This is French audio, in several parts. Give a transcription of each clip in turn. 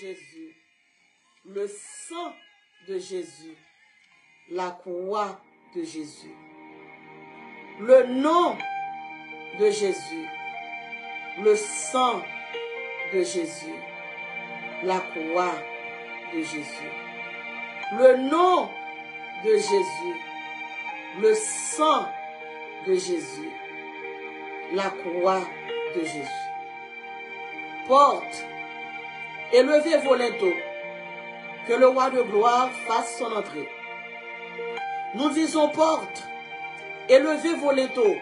Jésus, le sang de Jésus, la croix de Jésus, le nom de Jésus, le sang de Jésus, la croix de Jésus, le nom de Jésus, le sang de Jésus, la croix de Jésus. Porte et levez vos linteaux, que le roi de gloire fasse son entrée. Nous disons porte et levez vos linteaux,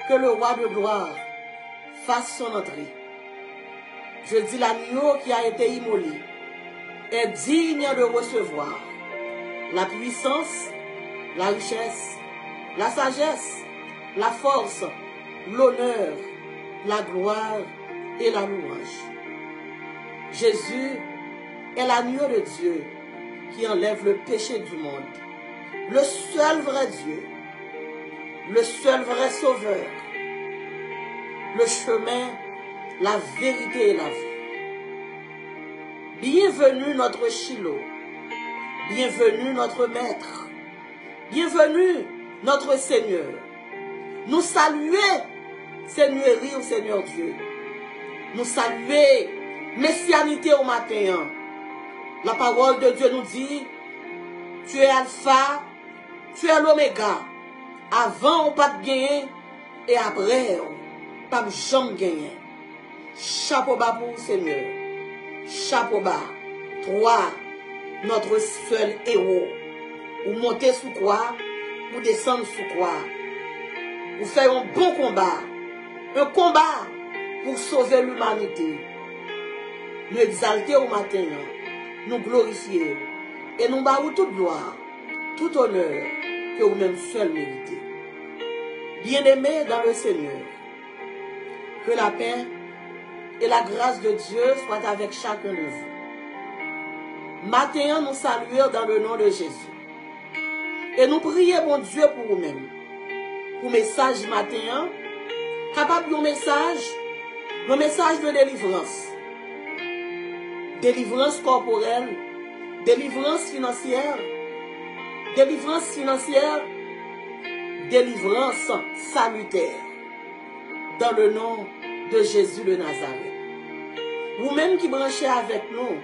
que le roi de gloire fasse son entrée. Je dis l'agneau qui a été immolé est digne de recevoir la puissance, la richesse, la sagesse, la force, l'honneur, la gloire et la louange. Jésus est l'agneau de Dieu qui enlève le péché du monde, le seul vrai Dieu, le seul vrai Sauveur, le chemin, la vérité et la vie. Bienvenue notre Shiloh, bienvenue notre Maître, bienvenue notre Seigneur. Nous saluer Seigneurie au Seigneur Dieu. Nous saluer messianité au matin. La parole de Dieu nous dit, tu es Alpha, tu es l'Oméga. Avant, on pas de gagner, et après, on pas jamais gagner. Chapeau bas pour le Seigneur. Chapeau bas. Toi, notre seul héros. Ou monter sous quoi, ou descendre sous quoi. Vous faites un bon combat. Un combat pour sauver l'humanité. Nous exalter au matin, nous glorifier. Et nous battons toute gloire, tout honneur que vous-même seul méritez. Bien-aimés dans le Seigneur, que la paix et la grâce de Dieu soient avec chacun de vous. Matin, nous saluons dans le nom de Jésus. Et nous prions, mon Dieu, pour vous-même. Pour message matin, capable de un message de délivrance. Délivrance corporelle, délivrance financière, délivrance salutaire. Dans le nom de Jésus de Nazareth. Vous-même qui branchez avec nous,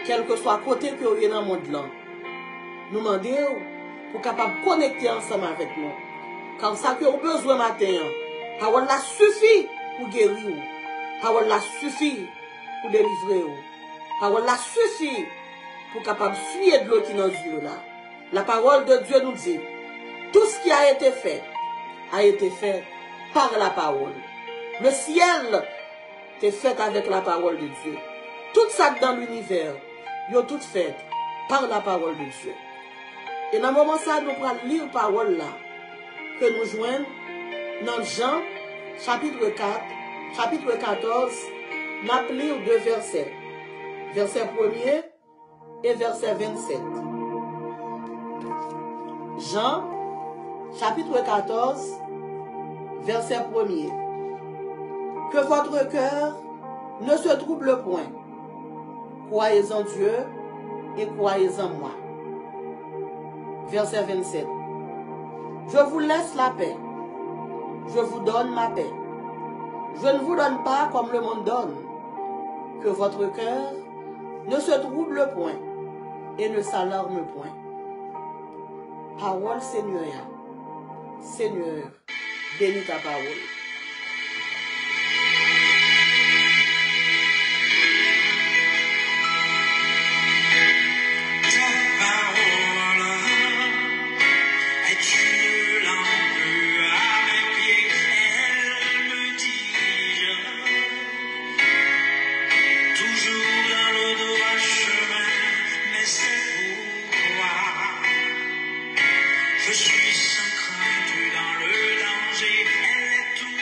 quel que soit côté que vous êtes dans le monde là, nous demandons pour capable de connecter ensemble avec nous. Comme ça que vous avez besoin matin, parole là suffit pour guérir. Parole là suffit pour délivrer. Parole là suffit pour capable de suivre de l'eau qui est dans Dieu là. La parole de Dieu nous dit, tout ce qui a été fait par la parole. Le ciel est fait avec la parole de Dieu. Tout ça dans l'univers, ils ont tout fait par la parole de Dieu. Et dans le moment ça, nous allons lire la parole là, que nous joignons dans Jean, chapitre 4, chapitre 14, nous allons lire 2 versets. Verset 1er et verset 27. Jean, chapitre 14, verset 1er. Que votre cœur ne se trouble point. Croyez en Dieu et croyez en moi. Verset 27. Je vous laisse la paix. Je vous donne ma paix. Je ne vous donne pas comme le monde donne. Que votre cœur ne se trouble point et ne s'alarme point. Parole Seigneur. Seigneur, bénis ta parole. Je suis sans crainte dans le danger, elle est tout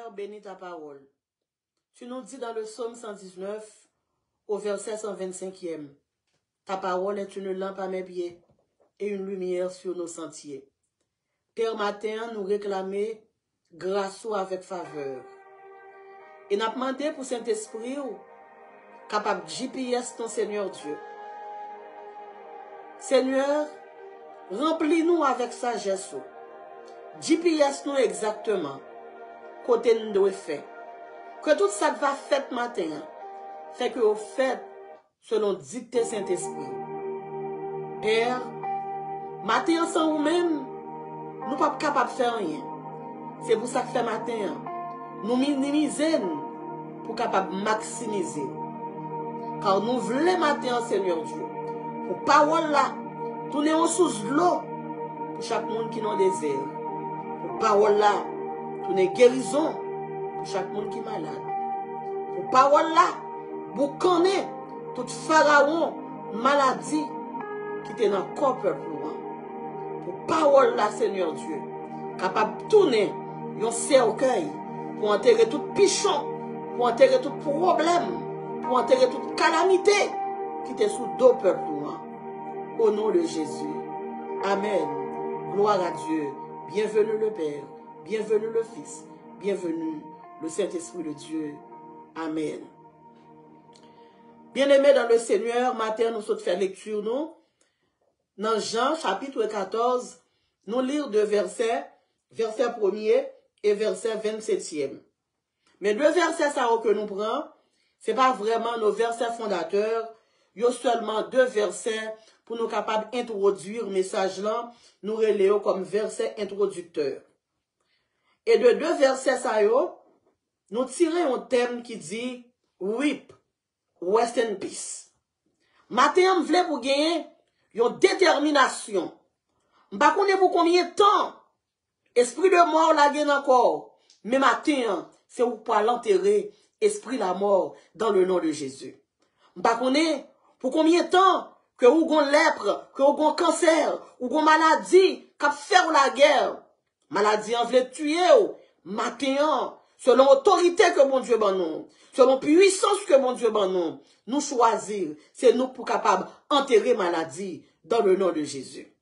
Seigneur bénit ta parole. Tu nous dis dans le psaume 119, au verset 125e, ta parole est une lampe à mes pieds et une lumière sur nos sentiers. Père, matin, nous réclamer grâce avec faveur. Et nous demandé pour Saint-Esprit, capable de GPS ton Seigneur Dieu. Seigneur, remplis-nous avec sagesse. GPS nous exactement. Côté nous devons faire. Que tout ça va fait matin. Fait que au fait, selon dicté Saint-Esprit. Père, matin sans nous-mêmes, nous ne sommes pas capables de faire rien. C'est pour ça que fait matin, nous minimisons pour capable maximiser. Car nous voulons matin, Seigneur Dieu, pour parole là, tourner en sous l'eau pour chaque monde qui est dans le désert. Pour parole là, tourner guérison pour chaque monde qui est malade. Pour parole là, pour connaître tout pharaon, maladie qui est dans le corps peuple. Pour parole là, Seigneur Dieu, capable de tourner un cercueil pour enterrer tout pichon, pour enterrer tout problème, pour enterrer toute calamité qui est sous deux peuples. Au nom de Jésus. Amen. Gloire à Dieu. Bienvenue le Père, bienvenue le Fils, bienvenue le Saint-Esprit de Dieu. Amen. Bien-aimés dans le Seigneur, matin nous sommes fait lecture, nous. Dans Jean, chapitre 14, nous lire deux versets, verset 1er et verset 27e. Mais deux versets ça que nous prenons, ce n'est pas vraiment nos versets fondateurs, il y a seulement deux versets pour nous capables d'introduire le message là, nous relayons comme verset introducteur. Et de deux versets ça nous tirons un thème qui dit Weep, rest in peace. Matin, je voulais pour gagner une détermination. Je ne sais pas pour combien de temps. Esprit de mort la gagne encore. Mais matin, c'est pour l'enterrer, esprit la mort, dans le nom de Jésus. Je ne sais pas pour combien de temps que vous avez lèpre, que vous avez cancer, ou vous avez maladie, qui fait la guerre. Maladie en veut tuer, matin, selon l'autorité que mon Dieu ban nous, selon puissance que mon Dieu ban nous choisir, c'est nous pour capable enterrer maladie dans le nom de Jésus.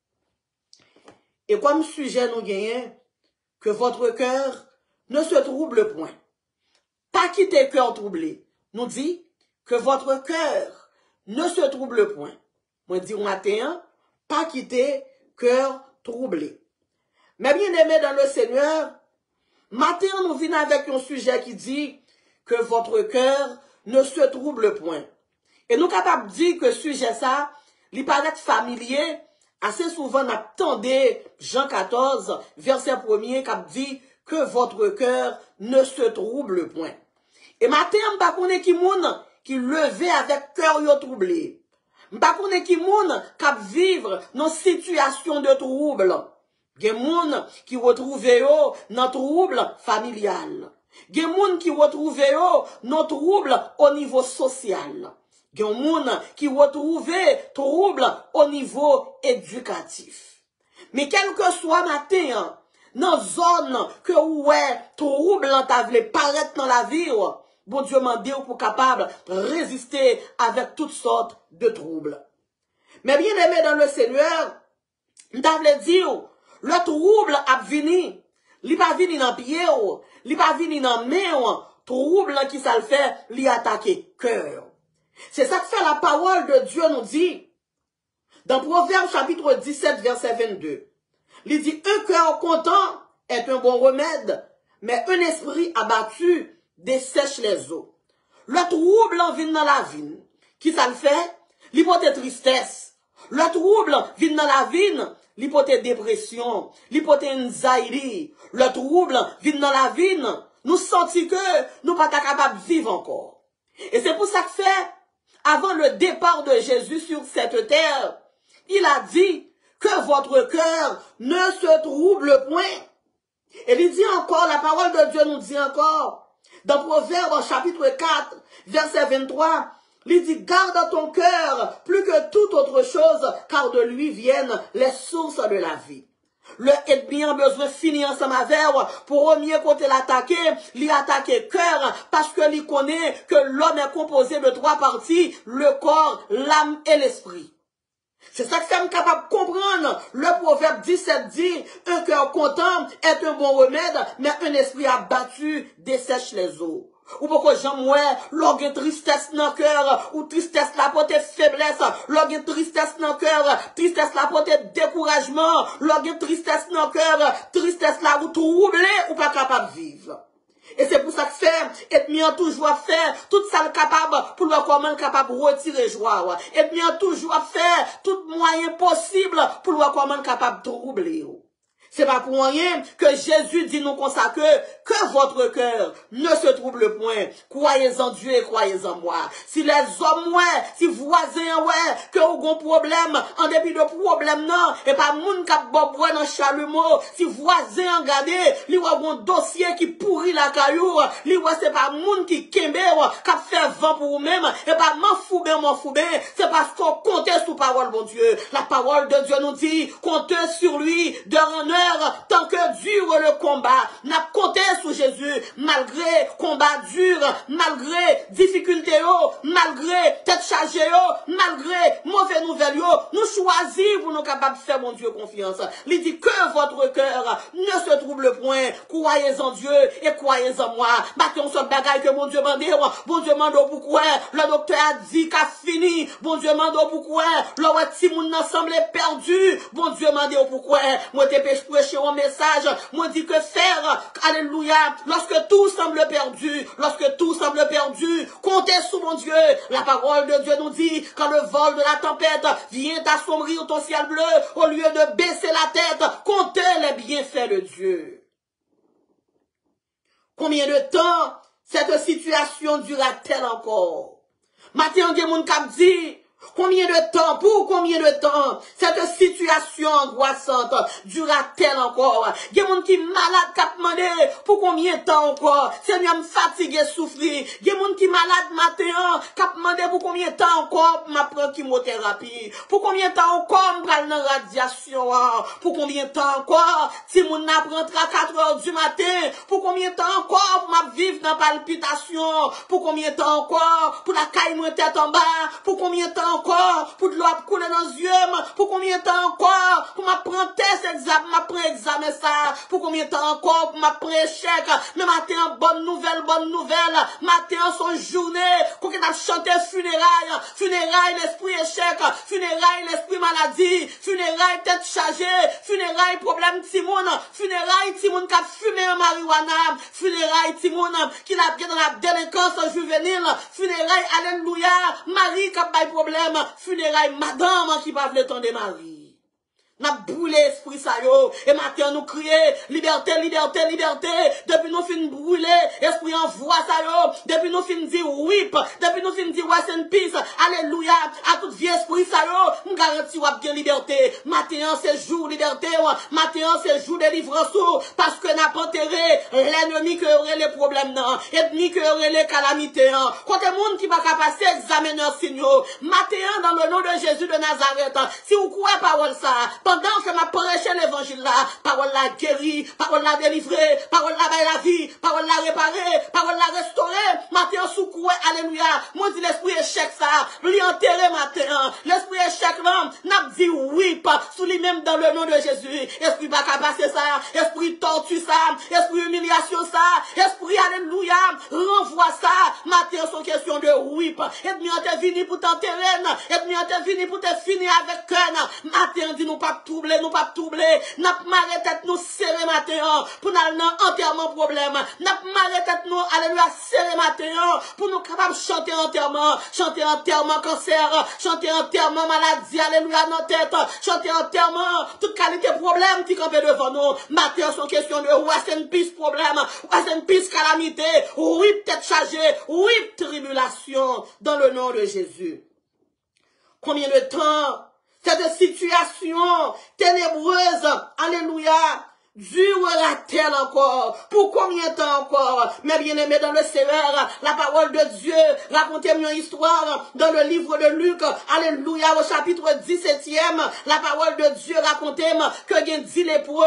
Et comme sujet nous gagnons, que votre cœur ne se trouble point. Pas quitter cœur troublé. Nous dit que votre cœur ne se trouble point. Moi dis matin, pas quitter cœur troublé. Mais bien aimé dans le Seigneur, matin nous venons avec un sujet qui dit que votre cœur ne se trouble point. Et nous capables de dire que sujet ça, il paraît familier, assez souvent n'attendez Jean 14, verset 1er, qui dit que votre cœur ne se trouble point. Et matin, je ne sais pas qui moun qui levé avec cœur troublé. Je ne sais pas qui moun qui vivre dans situation de trouble. Il y a des gens qui retrouvent dans trouble familial. Il y a des gens qui retrouvent dans trouble au niveau social. Il y a des gens qui retrouvent trouble au niveau éducatif. Mais quel que soit matin, dans zone que ouais trouble ta vle paraître dans la vie, bon Dieu m'a dit pour capable de résister avec toutes sortes de troubles. Mais bien aimé dans le Seigneur, m't'avle dire le trouble a venu, li pas venu dans pied, li pas venu dans main, trouble qui ça le fait, li attaquer cœur. C'est ça que fait la parole de Dieu nous dit dans Proverbe chapitre 17 verset 22. Il dit un cœur content est un bon remède, mais un esprit abattu dessèche les eaux. Le trouble en vient dans la vie. Qui ça le fait? L'hypothèse tristesse. Le trouble vient dans la vie. L'hypothèse dépression. L'hypothèse anxiety. Le trouble vient dans la vie. Nous sentons que nous ne sommes pas capables de vivre encore. Et c'est pour ça que fait, avant le départ de Jésus sur cette terre, il a dit que votre cœur ne se trouble point. Et il dit encore, la parole de Dieu nous dit encore, dans Proverbe chapitre 4, verset 23, il dit, garde ton cœur plus que toute autre chose, car de lui viennent les sources de la vie. Le ennemi a besoin de finir ensemble avec pour mieux côté l'attaquer, lui attaquer cœur, parce que lui connaît que l'homme est composé de 3 parties, le corps, l'âme et l'esprit. C'est ça que c'est capable de comprendre. Le proverbe 17 dit, un cœur content est un bon remède, mais un esprit abattu dessèche les eaux. Ou pourquoi j'aime l'orgue tristesse dans le cœur, ou tristesse la porte faiblesse, l'orgue tristesse dans le cœur, tristesse la porte découragement, l'orgue tristesse dans le cœur, tristesse la ou troublé ou pas capable de vivre. Et c'est pour ça que fait, ennemi a toujours fait tout ça capable pour le comment capable de retirer joie. Ennemi a toujours fait tout moyen possible pour le comment capable de troubler. C'est pas pour rien que Jésus dit nous comme ça que votre cœur ne se trouble point. Croyez en Dieu et croyez en moi. Si les hommes, si voisins, que vous avez un problème, en dépit de problème, non, et pas moun kap boboie dans chalumeau, si voisins regardez, li ou un dossier qui pourrit la caillou, li ou c'est pas moun qui kembe, kap fait vent pour vous-même, et pas m'en foube, c'est parce qu'on compte sur parole, mon Dieu. La parole de Dieu nous dit, comptez sur lui, de honneur, tant que dure le combat, n'a compté sur Jésus, malgré combat dur, malgré difficulté, malgré tête chargée, malgré mauvaise nouvelle, nous choisissons pour nous capables de faire mon Dieu confiance. Il dit que votre cœur ne se trouble point, croyez en Dieu et croyez en moi. Bâtons ce bagaille que mon Dieu m'a dit, bon Dieu m'a dit pourquoi, le docteur a dit qu'a fini, bon Dieu m'a dit pourquoi, le petit monde semblé perdu, bon Dieu m'a dit pourquoi, moi t'es prêché un message, moi dit que faire, alléluia, lorsque tout semble perdu, comptez sur mon Dieu. La parole de Dieu nous dit, quand le vol de la tempête vient assombrir ton ciel bleu, au lieu de baisser la tête, comptez les bienfaits de Dieu. Combien de temps cette situation durera-t-elle encore? Maintenant, il y a des gens qui disent, combien de temps, pour combien de temps, cette situation angoissante durera-t-elle encore? Il y a des gens qui sont malades, qui demandent, pour combien de temps encore? Seigneur, me fatigué, souffrir. Il y a des gens qui sont malades matin, qui demandent pour combien de temps encore, ma prendre chimiothérapie. Pour combien de temps encore, me prendre la radiation. Pour combien de temps encore, si mon apprendra à 4 heures du matin. Pour combien de temps encore, pour ma vivre dans palpitation. Pour combien de temps encore, pour la caille mon tête en bas. Pour combien de temps encore pour de l'eau couler dans les yeux, pour combien de temps encore pour m'apprendre test examen, m'apprendre examen ça, pour combien de temps encore pour m'apprendre échec, mais matin bonne nouvelle, matin son journée, qu'on a chanté funérailles l'esprit échec, funérailles l'esprit maladie, funérailles tête chargée, funérailles problème Timon, funérailles Timon qui a fumé en marijuana, funérailles Timon qui l'a bien dans la délinquance juvénile, funérailles alléluia, Marie qui a pas de problème, funérailles madame qui va le temps de Marie. N'a brûlé esprit ça yo et maintenant nous crier liberté depuis nous fin brûler esprit envoie ça yo depuis nous fin dire whip depuis nous fin dire rest in peace alléluia à tout vieux esprit ça yo nous garantit ou bien liberté maintenant c'est jour liberté maintenant c'est jour délivrance parce que n'a pas enterré l'ennemi que aurait les problèmes non ennemi que aurait les calamités quand les monde qui va passer examiner signaux maintenant dans le nom de Jésus de Nazareth si vous croyez parole ça pendant que m'a prêché l'évangile là, parole la guéri, parole la délivré, parole la baille la vie, parole la réparé, parole la restauré, matin sous alléluia. Moi dis l'esprit échec ça, lui enterré matin, l'esprit échec là, n'a dit oui pas sous lui-même dans le nom de Jésus. Esprit pas passer ça, esprit tortue ça, esprit humiliation ça, esprit alléluia, renvoie ça, matin son question de oui pas. Et bien t'es venu pour t'enterrer, et bien t'es venu pour te finir avec cœur, matin dis nous pas troubler, n'a marre tête nous serrer matin pour nous enterrement problème, n'a marre tête nous alléluia serrer matin pour nous capable chanter enterrement cancer, chanter enterrement maladie alléluia dans tête, chanter enterrement toute qualité problème qui campe devant nous. Matin sont question de rest in peace problème, rest in peace calamité, oui tête chargée, oui tribulation dans le nom de Jésus. Combien de temps cette situation ténébreuse, alléluia, Durera-t-elle encore? Pour combien de temps encore? Mes bien-aimés dans le Seigneur, la parole de Dieu, racontez-moi une histoire dans le livre de Luc, alléluia, au chapitre 17e, la parole de Dieu racontez-moi que il y a 10 lépreux,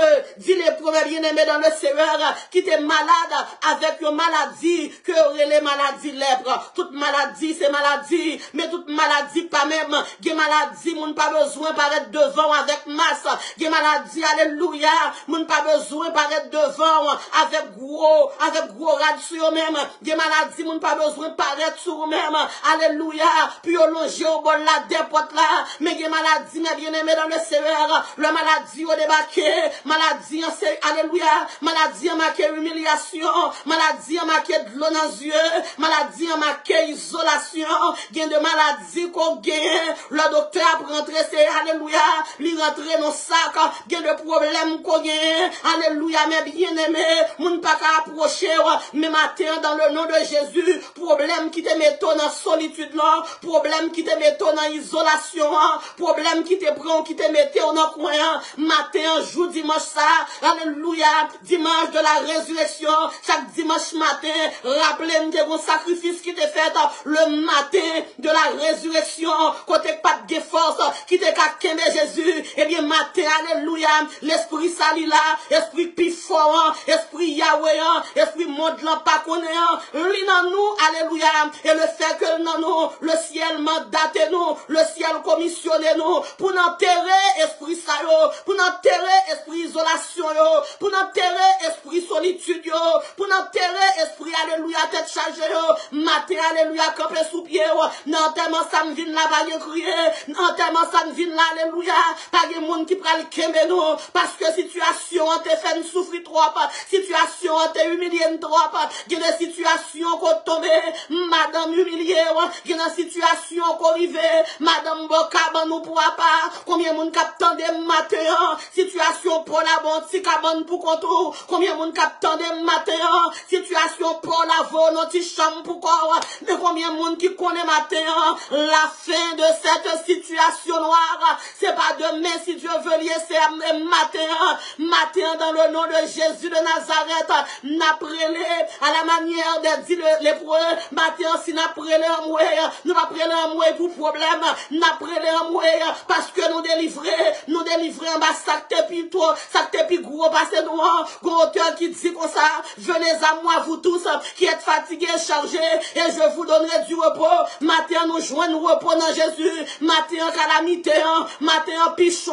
mes bien-aimés dans le Seigneur, qui étaient malades avec une maladie, que les maladies lèpres. Toute maladie, c'est maladie, mais toute maladie pas même, il y a maladie, moun pas besoin paraître devant avec masse, il y a maladie, alléluia, moun pas besoin paraître devant avec gros rad sur eux-mêmes. Des maladies, moun pas besoin paraître sur eux-mêmes. Alléluia. Puis on longe au bol la dépote là. Mais des maladies, mes bien-aimés dans le Seigneur. La maladie au débarqué. Maladie, alléluia. Maladie en marqué humiliation. Maladie en marqué de l'eau dans les yeux. Maladie en marqué isolation. Gain de maladie qu'on gagne. Le docteur a rentré, c'est alléluia. Lui rentrer dans sac. Gain de problème qu'on gagne. Alléluia, mes bien-aimés, moun pas qu'à approcher, mais matin, dans le nom de Jésus, problème qui te met dans solitude là, problème qui te met dans isolation, problème qui te prend, qui te met dans le coin, matin, jour, dimanche ça, alléluia, dimanche de la résurrection, chaque dimanche matin, rappelez-moi de mon sacrifice qui te fait le matin de la résurrection, côté pas de force, qui te kakembe Jésus, et bien matin, alléluia, l'esprit sali là, esprit pifort, esprit Yahweh, esprit monde là pas connaît, li nan nous, alléluia, et le fait que nan nous, le ciel mandate nous, le ciel commissionne nous, pour n'enterrer esprit sa yo, pour n'enterrer esprit isolation yo, pour n'enterrer esprit solitude yo, pour n'enterrer esprit, alléluia, tête chargée yo, matin, alléluia, camper sous pied yo, non tellement ça me vient là, pas crier, non tellement ça me vient là, alléluia, pas de monde qui pral kembe nous, parce que situation te fait souffrir trop, situation te humilié trop, il y a des situations qu'on tombe, madame humiliée, il y a des situations qu'on arrive, madame Bokaban nous pourra pas, combien de monde captant des matins, situation pour la bonne, si cabane pour contour, combien de monde captant des matins, situation pour la volonté chambre pour corps, mais combien de monde qui connaît matin, la fin de cette situation noire, c'est pas demain si Dieu veut lier, c'est matin dans le nom de Jésus de Nazareth, n'après-les à la manière de dire lépreux, matin si n'après-les en moué, nous n'après-les en moué pour problème, n'après-les en moué, parce que nous délivrer en bas, ça te pi gros, parce que nous, gros auteur qui dit comme ça, venez à moi vous tous, qui êtes fatigués, chargés, et je vous donnerai du repos, matin nous joignons repos dans Jésus, matin en calamité, matin en pichon,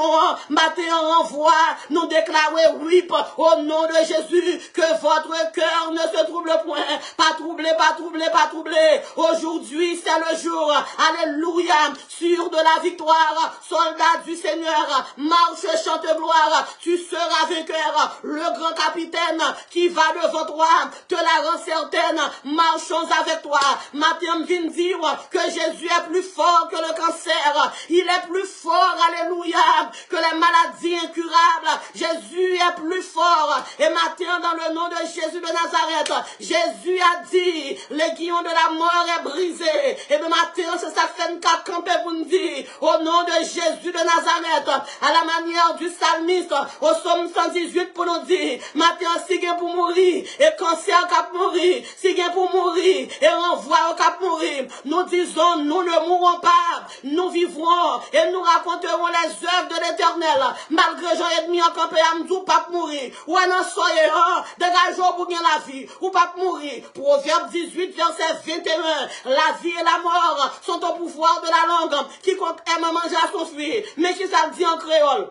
matin en renvoi, nous déclarer oui, au nom de Jésus, que votre cœur ne se trouble point, pas troublé, pas troublé, pas troublé. Aujourd'hui, c'est le jour, alléluia, sûr de la victoire, soldat du Seigneur, marche, chante gloire, tu seras vainqueur, le grand capitaine qui va devant toi, te la rend certaine, marchons avec toi. Matin, viens dire que Jésus est plus fort que le cancer, il est plus fort, alléluia, que les maladies incurables, Jésus est plus fort, et matin, dans le nom de Jésus de Nazareth, Jésus a dit, l'aiguillon de la mort est brisé, et le matin, c'est ça fait une camper pour nous dire, au nom de Jésus de Nazareth, à la manière du psalmiste, au psaume 118 pour nous dire, matin, si gain pour mourir, et cancer cap mourir, si gain pour mourir, et renvoi au cap mourir, nous disons, nous ne mourrons pas, nous vivrons, et nous raconterons les œuvres de l'Éternel, malgré Jean et demi en campé à m'dou, pas mourir, ou un soyez, dégageons pour bien la vie, ou pas mourir, Proverbe 18, verset 21, la vie et la mort sont au pouvoir de la langue, quiconque aime manger à son fruit, mais qui ça dit en créole?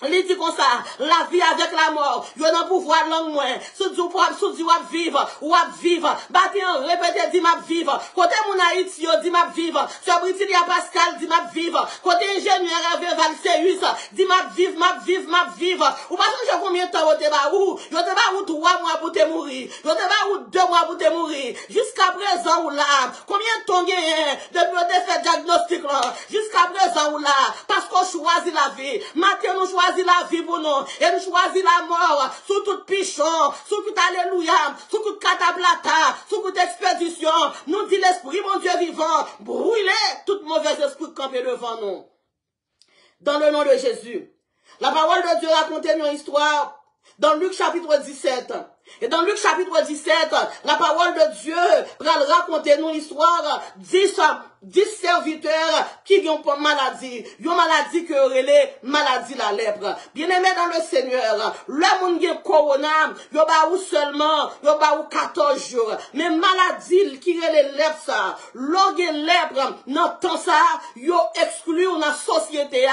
Il dit comme ça, la vie avec la mort, il y a un pouvoir de langue moins. Si tu vivre, ou vivre, battez en répété, dit m'a vivre. Côté mon Haïti, dit m'a vivre. Sur Britilia Pascal, dit m'a vivre. Côté ingénieur Hervé Valseus, dit m'a vivre. Ou pas changer combien de temps au débat où? Yo débat où 3 mois pour te mourir. Yo débat où 2 mois pour te mourir. Jusqu'à présent ou là, combien de temps gagne depuis le fait diagnostic là? Jusqu'à présent ou là, parce qu'on choisit la vie. Maintenant, nous choisissons la vie pour nous, et nous choisissons la mort, sous tout pichon, sous tout alléluia, sous tout cataplata, sous toute expédition, nous dit l'esprit, mon Dieu vivant, brûlez toute mauvaise esprit campé devant nous. Dans le nom de Jésus. La parole de Dieu raconte une histoire Dans Luc chapitre 17. Et dans Luc chapitre 17, la parole de Dieu va raconter nous l'histoire 10 serviteurs qui ont une maladie. Une maladie que relève maladie la lèpre. Bien-aimé dans le Seigneur, le monde qui est corona, il y a seulement 14 jours. Mais maladie qui relève lèpre ça, l'orgue lèpre, dans temps ça, il exclu dans la société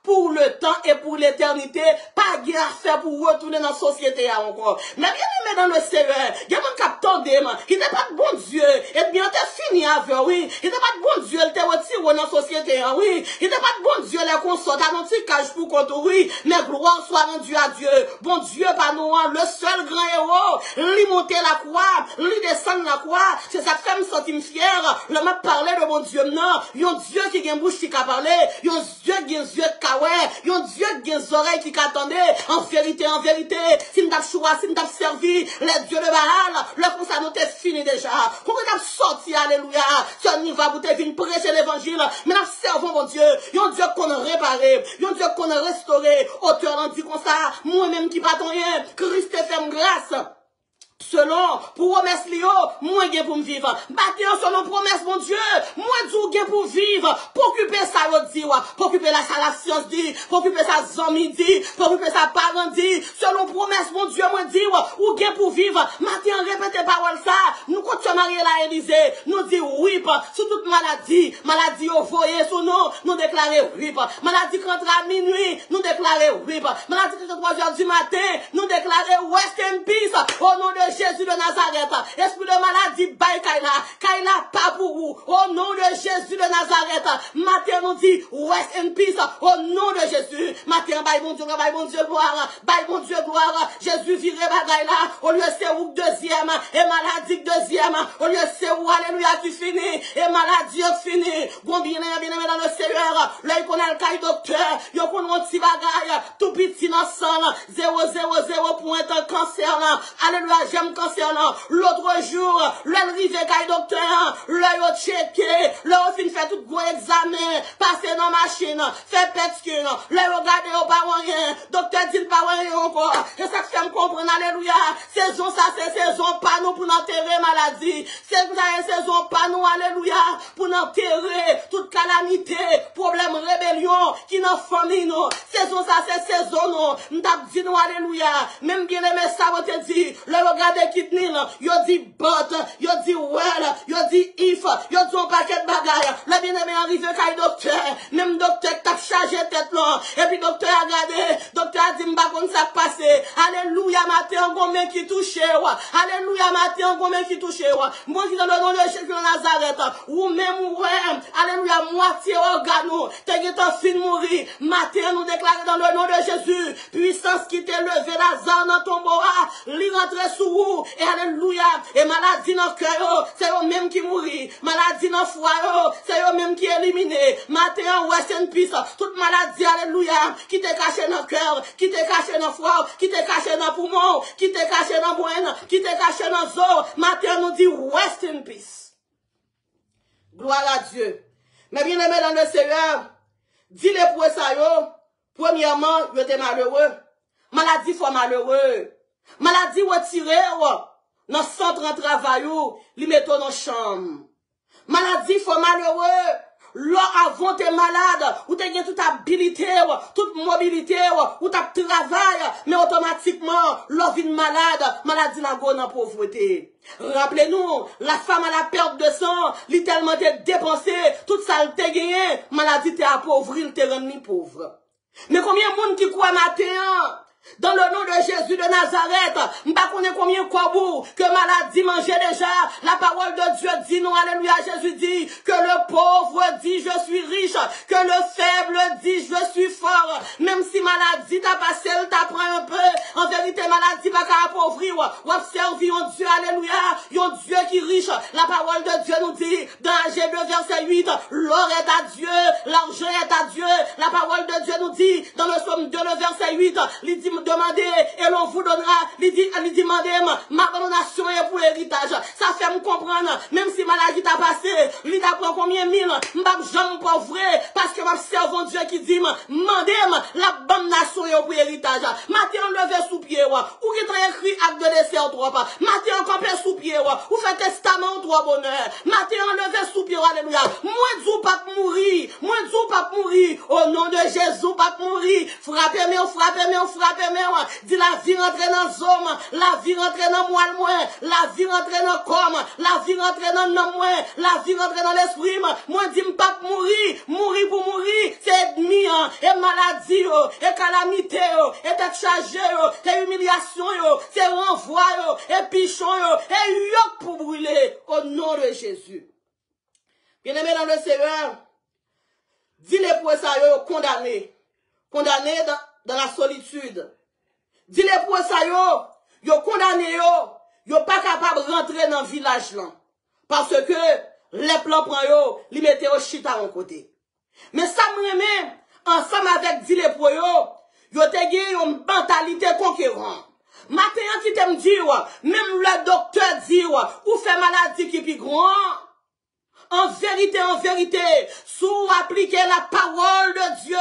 pour le temps et pour l'éternité. Pas de affaire pour retourner dans la société encore. Mais bien-aimé dans le Seigneur, il y a un capteur d'aimant, il n'est pas de bon Dieu. Et bien, t'es fini avec, oui. Il n'est pas de bon Dieu, il t'est retiré dans la société, oui. Il n'est pas de bon Dieu, les consorts, t'as un petit cage pour compte, oui. Mais gloire soit rendue à Dieu. Bon Dieu, pas nous, le seul grand héros, lui monter la croix, lui descendre la croix. C'est ça qui fait me sentir fier. Le m'a parlé de bon Dieu, non. Il y a un Dieu qui a une bouche qui a parlé. Il y a un Dieu qui a un yeux qui a ouais. Il y a un Dieu qui a des oreilles qui attendait. En vérité, si nous avons choisi, si nous avons servi, les dieux de Baal, le coup ça nous est fini déjà. Pourquoi nous avons sorti, alléluia, si on y va, vous devez venir prêcher l'évangile, mais nous servons mon Dieu, il y a un Dieu qu'on a réparé, il y a un Dieu qu'on a restauré, auteur en dit comme ça, moi-même qui pas rien, Christ fait grâce. Selon promesse Léo, moi j'ai pour me vivre. Bâtir selon promesse mon Dieu, moi j'ai pour vivre. Pour occuper ça yo dit, pour occuper la science dit, pour occuper ça zombie dit, pour occuper ça parent dit. Selon promesse mon Dieu moi dit, ou j'ai pour vivre. Matin répétez parole ça. Nous continuons marier la Élysée, nous dit oui sur toute maladie au foyer sur nous déclarer oui. Maladie qui rentre à minuit, nous déclarer oui. Maladie qui rentre à 3 heures du matin, nous déclarer rest in peace au nom de Jésus de Nazareth. Esprit de maladie, bye Kaila pas pour vous. Au nom de Jésus de Nazareth. Matin nous dit, rest in peace. Au nom de Jésus. Matin, bye mon Dieu gloire. Bye mon Dieu gloire. Jésus viré bagaille là. Au lieu c'est où deuxième. Et maladie deuxième. Au lieu c'est où alléluia qui finit. Et maladie fini. Bon bien dans le Seigneur. Là il connaît le cas docteur. Il connaît un petit bagaille. Tout petit dans sang. 000 point cancer là. Alléluia. J'aime cancer là. L'autre jour, l'arrivée kay docteur, là yo checké, là on fin fait tout gros examen, passer dans machine, fait pesque, là yo regarder au pas rien, docteur dit pas rien encore. Et ça fait me comprendre alléluia. Saison ça c'est saison pas nous pour enterrer maladie. C'est une saison pas nous alléluia pour enterrer toute calamité, problème rébellion qui dans famille nous. Saison ça c'est saison nous. M't'a dit nous alléluia. Même bien aimé ça on te dit, le regardez kidney là, yo dit but, yo dit well, yo dit if, yo dit un paquet de bagaille. Le bien-aimé arrivé kay docteur, même docteur t'a chargé tête là, et puis docteur a regardé, docteur a dit m'pa konn ça passé. Alléluia matin combien qui touché wa. Alléluia matin combien qui touché wa. Moi qui dans le nom de Jésus de Nazareth, ou même ouais, alléluia moitié organo, t'es getan fin mourir. Matin nous déclarer dans le nom de Jésus, puissance qui t'est levé Lazare dans ton bois, li rentre sous vous, et alléluia, et maladie dans le cœur, c'est eux même qui mourit, maladie dans le foie, c'est eux même qui éliminé, matin, rest in peace, toute maladie, alléluia, qui t'est caché dans le cœur, qui t'est caché dans le foie, qui t'est caché dans le poumon, qui t'est caché dans le moine, qui t'est caché dans le zoo, matin nous dit rest in peace. Gloire à Dieu. Mais bien aimé dans le Seigneur, dis-le pour ça, premièrement, vous êtes malheureux. Maladie faut malheureux. Maladie retirée, dans le centre de travail, li metto dans chambre. Maladie faut malheureux. Là, avant t'es malade, ou t'es toute habilité, toute mobilité, ou t'as travail, mais automatiquement, l'on vit malade, maladie n'a pas de pauvreté. Rappelez-nous, la femme à la perte de sang, littéralement t'es dépensé, toute ça t'es gagné, maladie t'es appauvri, t'es rendu pauvre. Mais combien de monde qui croit matin? Dans le nom de Jésus de Nazareth, m'pas connaît combien quoi que maladie mangeait déjà. La parole de Dieu dit non, alléluia. Jésus dit que le pauvre dit je suis riche, que le faible dit je suis fort. Même si maladie t'a passé, elle t'apprend un peu. En vérité, maladie pas qu'à appauvrir. Ou observer un Dieu, alléluia. Un Dieu qui est riche. La parole de Dieu nous dit dans Timothée 2, verset 8, l'or est à Dieu, l'argent est à Dieu. La parole de Dieu nous dit, dans le psaume 2, le verset 8, il dit, demandez et l'on vous donnera. Il dit, demandez, ma donation est pour héritage. Ça fait me comprendre, même si maladie t'a passé, il t'apprend combien mille, m'bap jamais pas vrai, parce que ma servant Dieu qui dit, demandez, la bonne nation est pour héritage. Matin, levé sous pied, ou qui t'a écrit acte de décès en trois pas. Matin, campé sous pied, ou fait testament en trois bonheur. Matin, levé sous pied, alléluia. Moi, Dieu pas mourir, moi, Dieu pas mourir. Au nom de Jésus, pas mourir. Frappez-moi, frappez-moi, frappez-moi. Dis la vie rentre dans zone, la vie rentre dans moi, la vie rentre dans corps, la vie rentre dans nom, la vie rentre dans l'esprit. Moi, dis pas mourir, mourir pour mourir. C'est ennemi, et maladie, et calamité, et tête chargée, et humiliation, c'est renvoi, et pichon, et yoke pour brûler. Au nom de Jésus. Bien-aimé dans le Seigneur, dis-les pour ça, condamné dans la solitude. Dis-les pour ça, yo condamné, yo pas capable de rentrer dans le village là. Parce que les plans prennent yo, li mette yo chita en côté. Mais ça me ensemble avec dis-les pour yo te gen une mentalité conquérante. Maintenant qui t'aime dire, même le docteur dit, ou fait maladie qui est plus grand. En vérité, sous appliquer la parole de Dieu,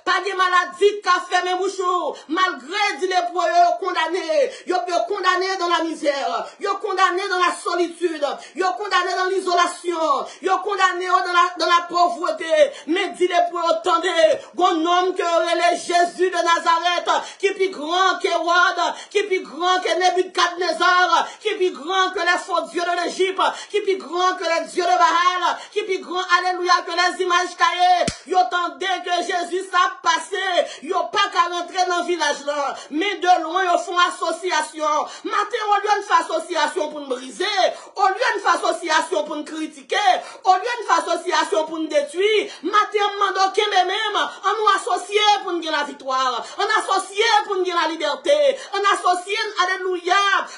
pas de maladie qu'a fait mes mouchous, malgré les poids condamnés, yo condamné dans la misère, yo condamné dans la solitude, yo condamné dans l'isolation, yo condamné dans la pauvreté, mais dis les poids attendez, un homme que est Jésus de Nazareth, qui est plus grand que Hérode, qui est plus grand que Nebuchadnezzar, qui est plus grand que les faux dieux de l'Égypte, qui est plus grand que les dieux de Baal, qui est plus grand, alléluia, que les images caillées. Yo tendez que Jésus s'est passé. Yo pas qu'à rentrer dans le village là. Mais de loin, yo font association. Matin, au lieu de faire association pour nous briser, au lieu de faire association pour nous critiquer, au lieu de faire association pour nous détruire, matin, mando que même, on nous associe pour nous gagner la victoire. On associe pour nous gagner la liberté. On associe, alléluia,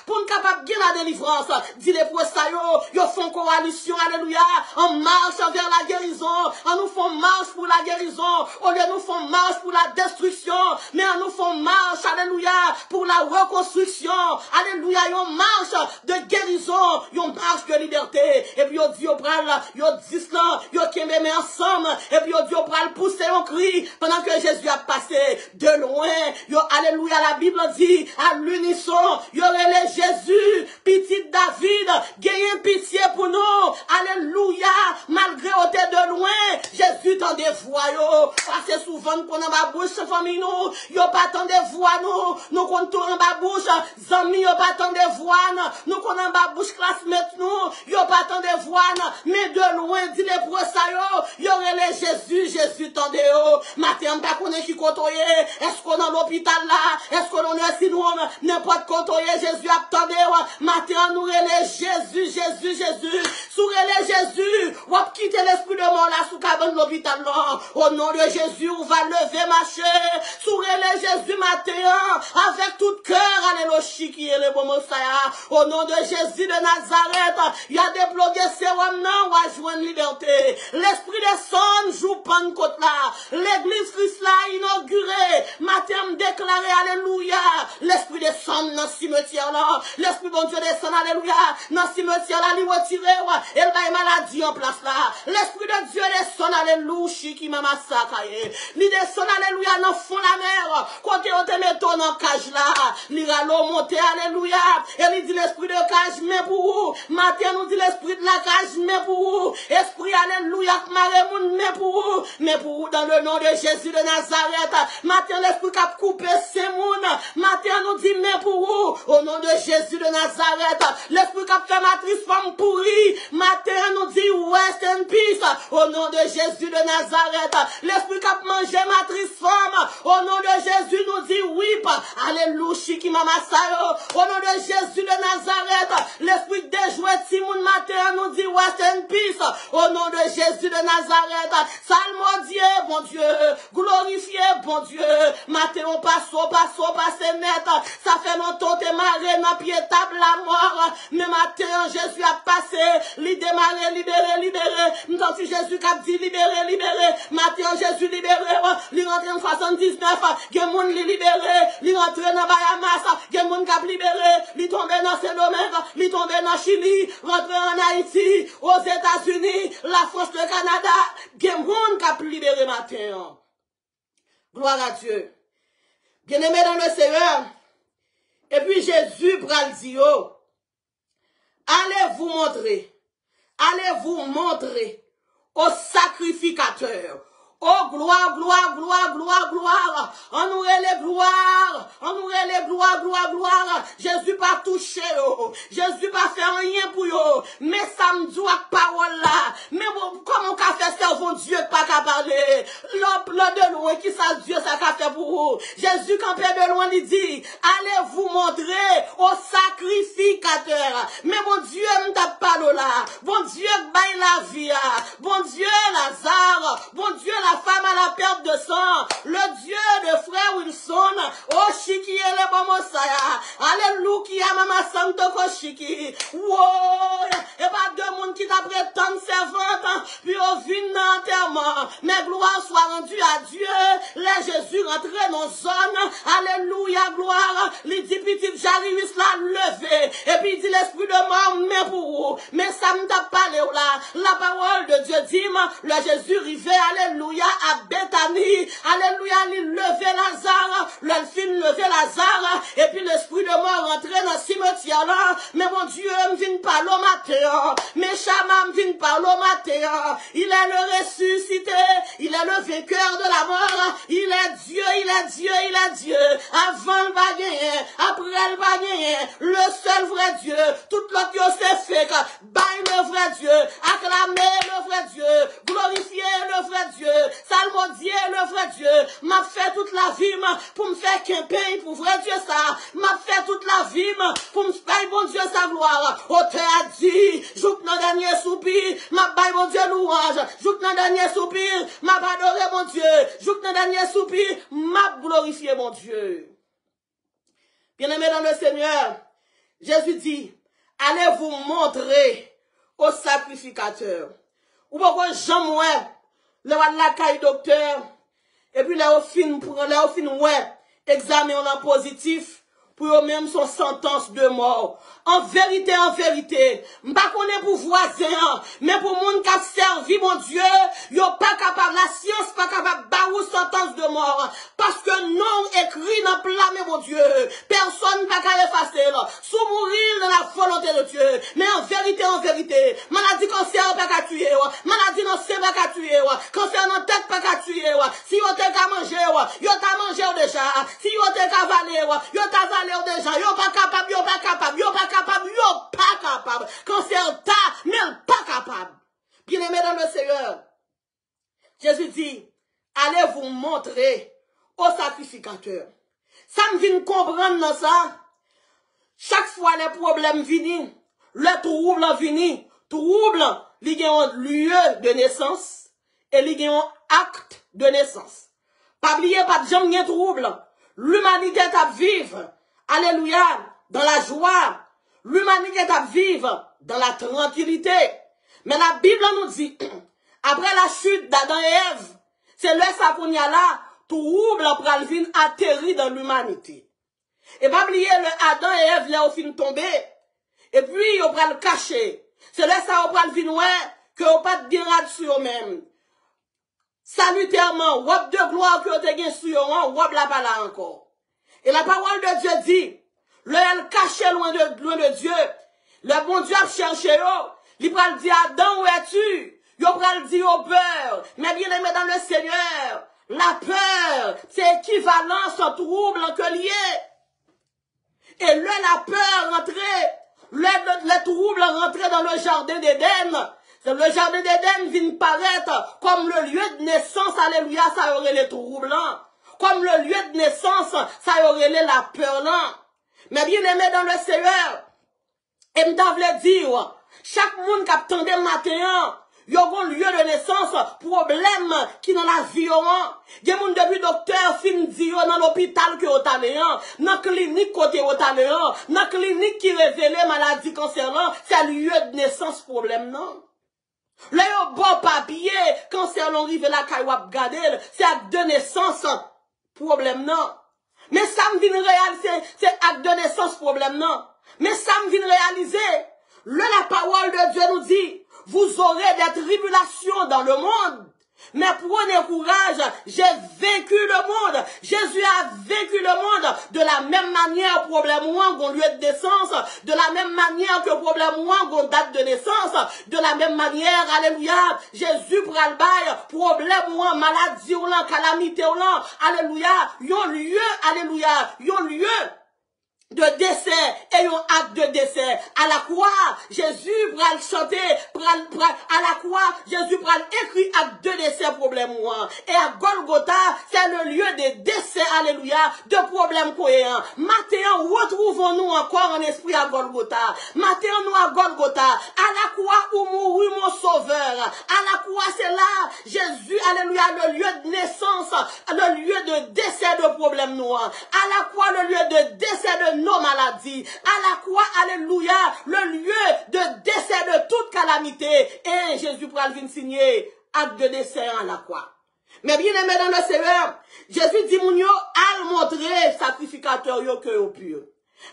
pour nous capable de gagner la délivrance. Dis-les pour ça, yo font coalition, alléluia. On marche vers la guérison, on nous fait marche pour la guérison, au lieu de nous faire marche pour la destruction, mais on nous fait marche, alléluia, pour la reconstruction, alléluia, on marche de guérison, on marche de liberté, et puis on dit, on prend, on dit cela, on qui met ensemble, et puis on dit, on prend pousser un cri, pendant que Jésus a passé de loin, alléluia, la Bible dit, à l'unisson, il y aurait les Jésus, petit David, gagne pitié pour nous, alléluia, malgré au de loin, Jésus t'en dévoie, assez souvent nous prenons ma bouche, famille nous, yo pas tant de voix nous comptons en ma bouche, amis yo pas tant de voix, nous connaissons en ma bouche classmate nous, yo pas tant de voix, mais de loin, dis-les pour ça yo aurait les Jésus t'en de matin pas connaît qui côtoyer, est-ce qu'on dans l'hôpital là, est-ce qu'on est si nous, n'importe côtoyer, Jésus attendez, matin nous les Jésus, sous les Jésus, ou quitter l'esprit de mort là sous cabane de l'hôpital là. Au nom de Jésus, on va lever marcher. Sous les Jésus matin, avec tout cœur, alléluia, qui est le bon Messiah. Au nom de Jésus de Nazareth, il y a des blogués sérum non, on va joindre liberté. L'esprit des sons joue Pentecôte là. L'église Christ là inaugurée. Matin déclaré, alléluia. L'esprit des sons dans le cimetière là. L'esprit bon Dieu descend, alléluia. Dans le cimetière là, il retiré, et il maladie en place là. L'esprit de Dieu descend, alléluia, qui m'a massacré. Il descend, alléluia, dans le fond de la mer. Côté on te met ton en cage là. Il a l'eau monter, alléluia. Et il dit l'esprit de cage, mais pour vous. Matin, nous dit l'esprit de la cage, mais pour vous. Esprit, alléluia, marémoun, mais pour vous. Mais pour vous, dans le nom de Jésus de Nazareth. Matin, l'esprit qui a coupé ces mouns. Matin, nous dit, mais pour vous. Au nom de Jésus de Nazareth. L'esprit qui a fait matrice femme pourrie. Matin, nous dit, rest in peace. Au nom de Jésus de Nazareth. L'esprit qui a mangé matrice femme. Au nom de Jésus, nous dit, oui. Alléluia, qui m'a massacré. Au nom de Jésus de Nazareth. L'esprit déjoué Simon matin, nous dit, rest in peace. Au nom nom de Jésus de Nazareth. Salmodier, bon Dieu. Glorifié, bon Dieu. Mathéo, passe net. Ça fait longtemps que t'es marré dans pied table la mort. Mais Mathéo, Jésus a passé. Li démarré, libéré. M'entends Jésus qui a dit libéré. Mathéo, Jésus libéré. Li rentré en 79. Gen moun li libéré. Li rentré dans Bahamas. Gen moun qui a libéré. Li tombé dans Saint-Domingue. Li tombé dans Chili. Rentré en Haïti. Aux États-Unis. La France, le Canada. Gen moun qui a libéré Mathéo. Gloire à Dieu. Bien-aimé dans le Seigneur. Et puis Jésus pral dit, oh, allez vous montrer au sacrificateur. Oh, gloire. On nous les gloire. Jésus pas touché, oh. Jésus pas fait rien pour eux. Mais ça me dit à parole là. Mais comment on a fait ça, bon Dieu, pas qu'à parler? L'homme de loin, qui ça Dieu, ça qu'a fait pour vous? Jésus, campé de loin, il dit, allez vous montrer au sacrificateur. Mais bon Dieu, m't'a pas là. Bon Dieu, baille la vie. Bon Dieu, Lazare. Bon Dieu, la femme à la perte de sang, le Dieu de frère Wilson, oh Chiki et le bon Messiah, alléluia, maman santo Chiki, wow, et pas deux monde qui t'apprêtent tant de servantes, puis au vin d'enterrement, mais gloire soit rendue à Dieu, les Jésus rentré dans zone, alléluia, gloire, les dit petit j'arrive là levé, et puis il dit l'esprit de mort, mais pour vous, mais ça me t'a parlé là, la parole de Dieu dit, le Jésus rivé, alléluia, à Bethanie, alléluia, il levait Lazare, le film levait Lazare, et puis l'esprit de mort rentrait dans le cimetière là, mais mon Dieu, me vient par le matin, mes chamans me viennent par le matin, il est le ressuscité, il est le vainqueur de la mort, il est Dieu, avant le va gagner, après le va gagner, le seul vrai Dieu, tout l'autre Dieu c'est fait, baille le vrai Dieu, acclamez le vrai Dieu, glorifiez le vrai Dieu, salmodier le vrai Dieu, m'a fait toute la vie pour me faire qu'un pays pour vrai Dieu ça, m'a fait toute la vie pour me faire bon Dieu sa gloire, auteur a dit, joue dans dernier soupir, m'a baille mon Dieu louange, joue dans dernier soupir, m'a adoré mon Dieu, joue dans dernier soupir, m'a glorifié mon Dieu. Bien-aimé dans le Seigneur, Jésus dit, allez vous montrer au sacrificateur. Ou pourquoi Jean le la caille docteur, et puis là au fin ouais, examen en positif, pour eux même son sentence de mort. En vérité, m'pas connaît pour voisin, mais pour monde qui a servi mon Dieu, yo pas capable, la science pas capable barou sentence de mort, parce que non écrit dans plan, mon Dieu, personne pas capable effacer là, sous mourir dans la volonté de Dieu, mais en vérité, maladie cancer pas capable tuer, maladie non c'est pas capable tuer, cancer non tête pas capable tuer, si yo te ka manger, yo ta mangé déjà, si yo te ka valer, yo ta valer déjà, yo pas capable, cancer ta, mais pas capable. Bien-aimé dans le Seigneur, Jésus dit, allez vous montrer au sacrificateur. Ça me vient comprendre dans ça. Chaque fois les problèmes viennent, le trouble viennent, il y a un lieu de naissance et il y a un acte de naissance. Pas oublier, pas de jamais trouble. L'humanité est vivre, alléluia, dans la joie. L'humanité est vivre dans la tranquillité. Mais la Bible nous dit, après la chute d'Adam et Ève, c'est là ça qu'on y a là, trouble pral vin atterri dans l'humanité. Et pas oublier le Adam et Ève là au fin tombé. Et puis on pral cacher. C'est là ça on pral vin ouais que on pas bien rad sur eux-mêmes. Salutairement, wap de gloire que te gen sur eux, wap la pas là encore. Et la parole de Dieu dit, le caché loin de Dieu, le bon Dieu a cherché eux. Il pral dire Adam où es-tu? Il pral dire au peur. Mais bien aimé dans le Seigneur, la peur, c'est équivalent au trouble que lié. Et la peur rentrait, le trouble rentrait dans le jardin d'Éden. Le jardin d'Éden vient paraître comme le lieu de naissance, alléluia, ça aurait les troubles. Comme le lieu de naissance, ça aurait la peur là. Mais bien aimé dans le Seigneur, et m'tavle dire, chaque monde qui attendait matin, Yo gon lieu de naissance, problème qui dans la vie yo. Gen moun depuis docteur fin di yo dans l'hôpital que yo tane an, dans clinique côté yo tane an, dans clinique qui révèle maladie cancer là, c'est lieu de naissance problème non. Là yo bon papier, cancer l'on rive la kay wap gade, c'est acte de naissance problème non. Mais ça me vient réaliser, c'est acte de naissance problème non. Mais ça me vient réaliser, la parole de Dieu nous dit, vous aurez des tribulations dans le monde. Mais prenez courage, j'ai vaincu le monde. Jésus a vaincu le monde. De la même manière, problème ou un lieu de naissance. De la même manière que problème ou un date de naissance. De la même manière, alléluia, Jésus prend le bail, problème ou un maladie ou un calamité ou un, alléluia, yon lieu, alléluia, yon lieu de décès et un acte de décès. À la croix, Jésus pral chanter, à la croix, Jésus pral écrit acte de décès problème moi. Et à Golgotha, c'est le lieu de décès, alléluia, de problème cohérent. Maintenant, retrouvons-nous encore en esprit à Golgotha. Maintenant, nous à Golgotha, à la croix où mourut mon sauveur. À la croix, c'est là, Jésus, alléluia, le lieu de naissance, le lieu de décès de problème noir. À la croix, le lieu de décès de nos maladies. À la croix, alléluia, le lieu de décès de toute calamité. Et Jésus pourra venir signer acte de décès à la croix. Mais bien aimé dans le Seigneur, Jésus dit mon yo, al montrer sacrificateur yo que yo pur.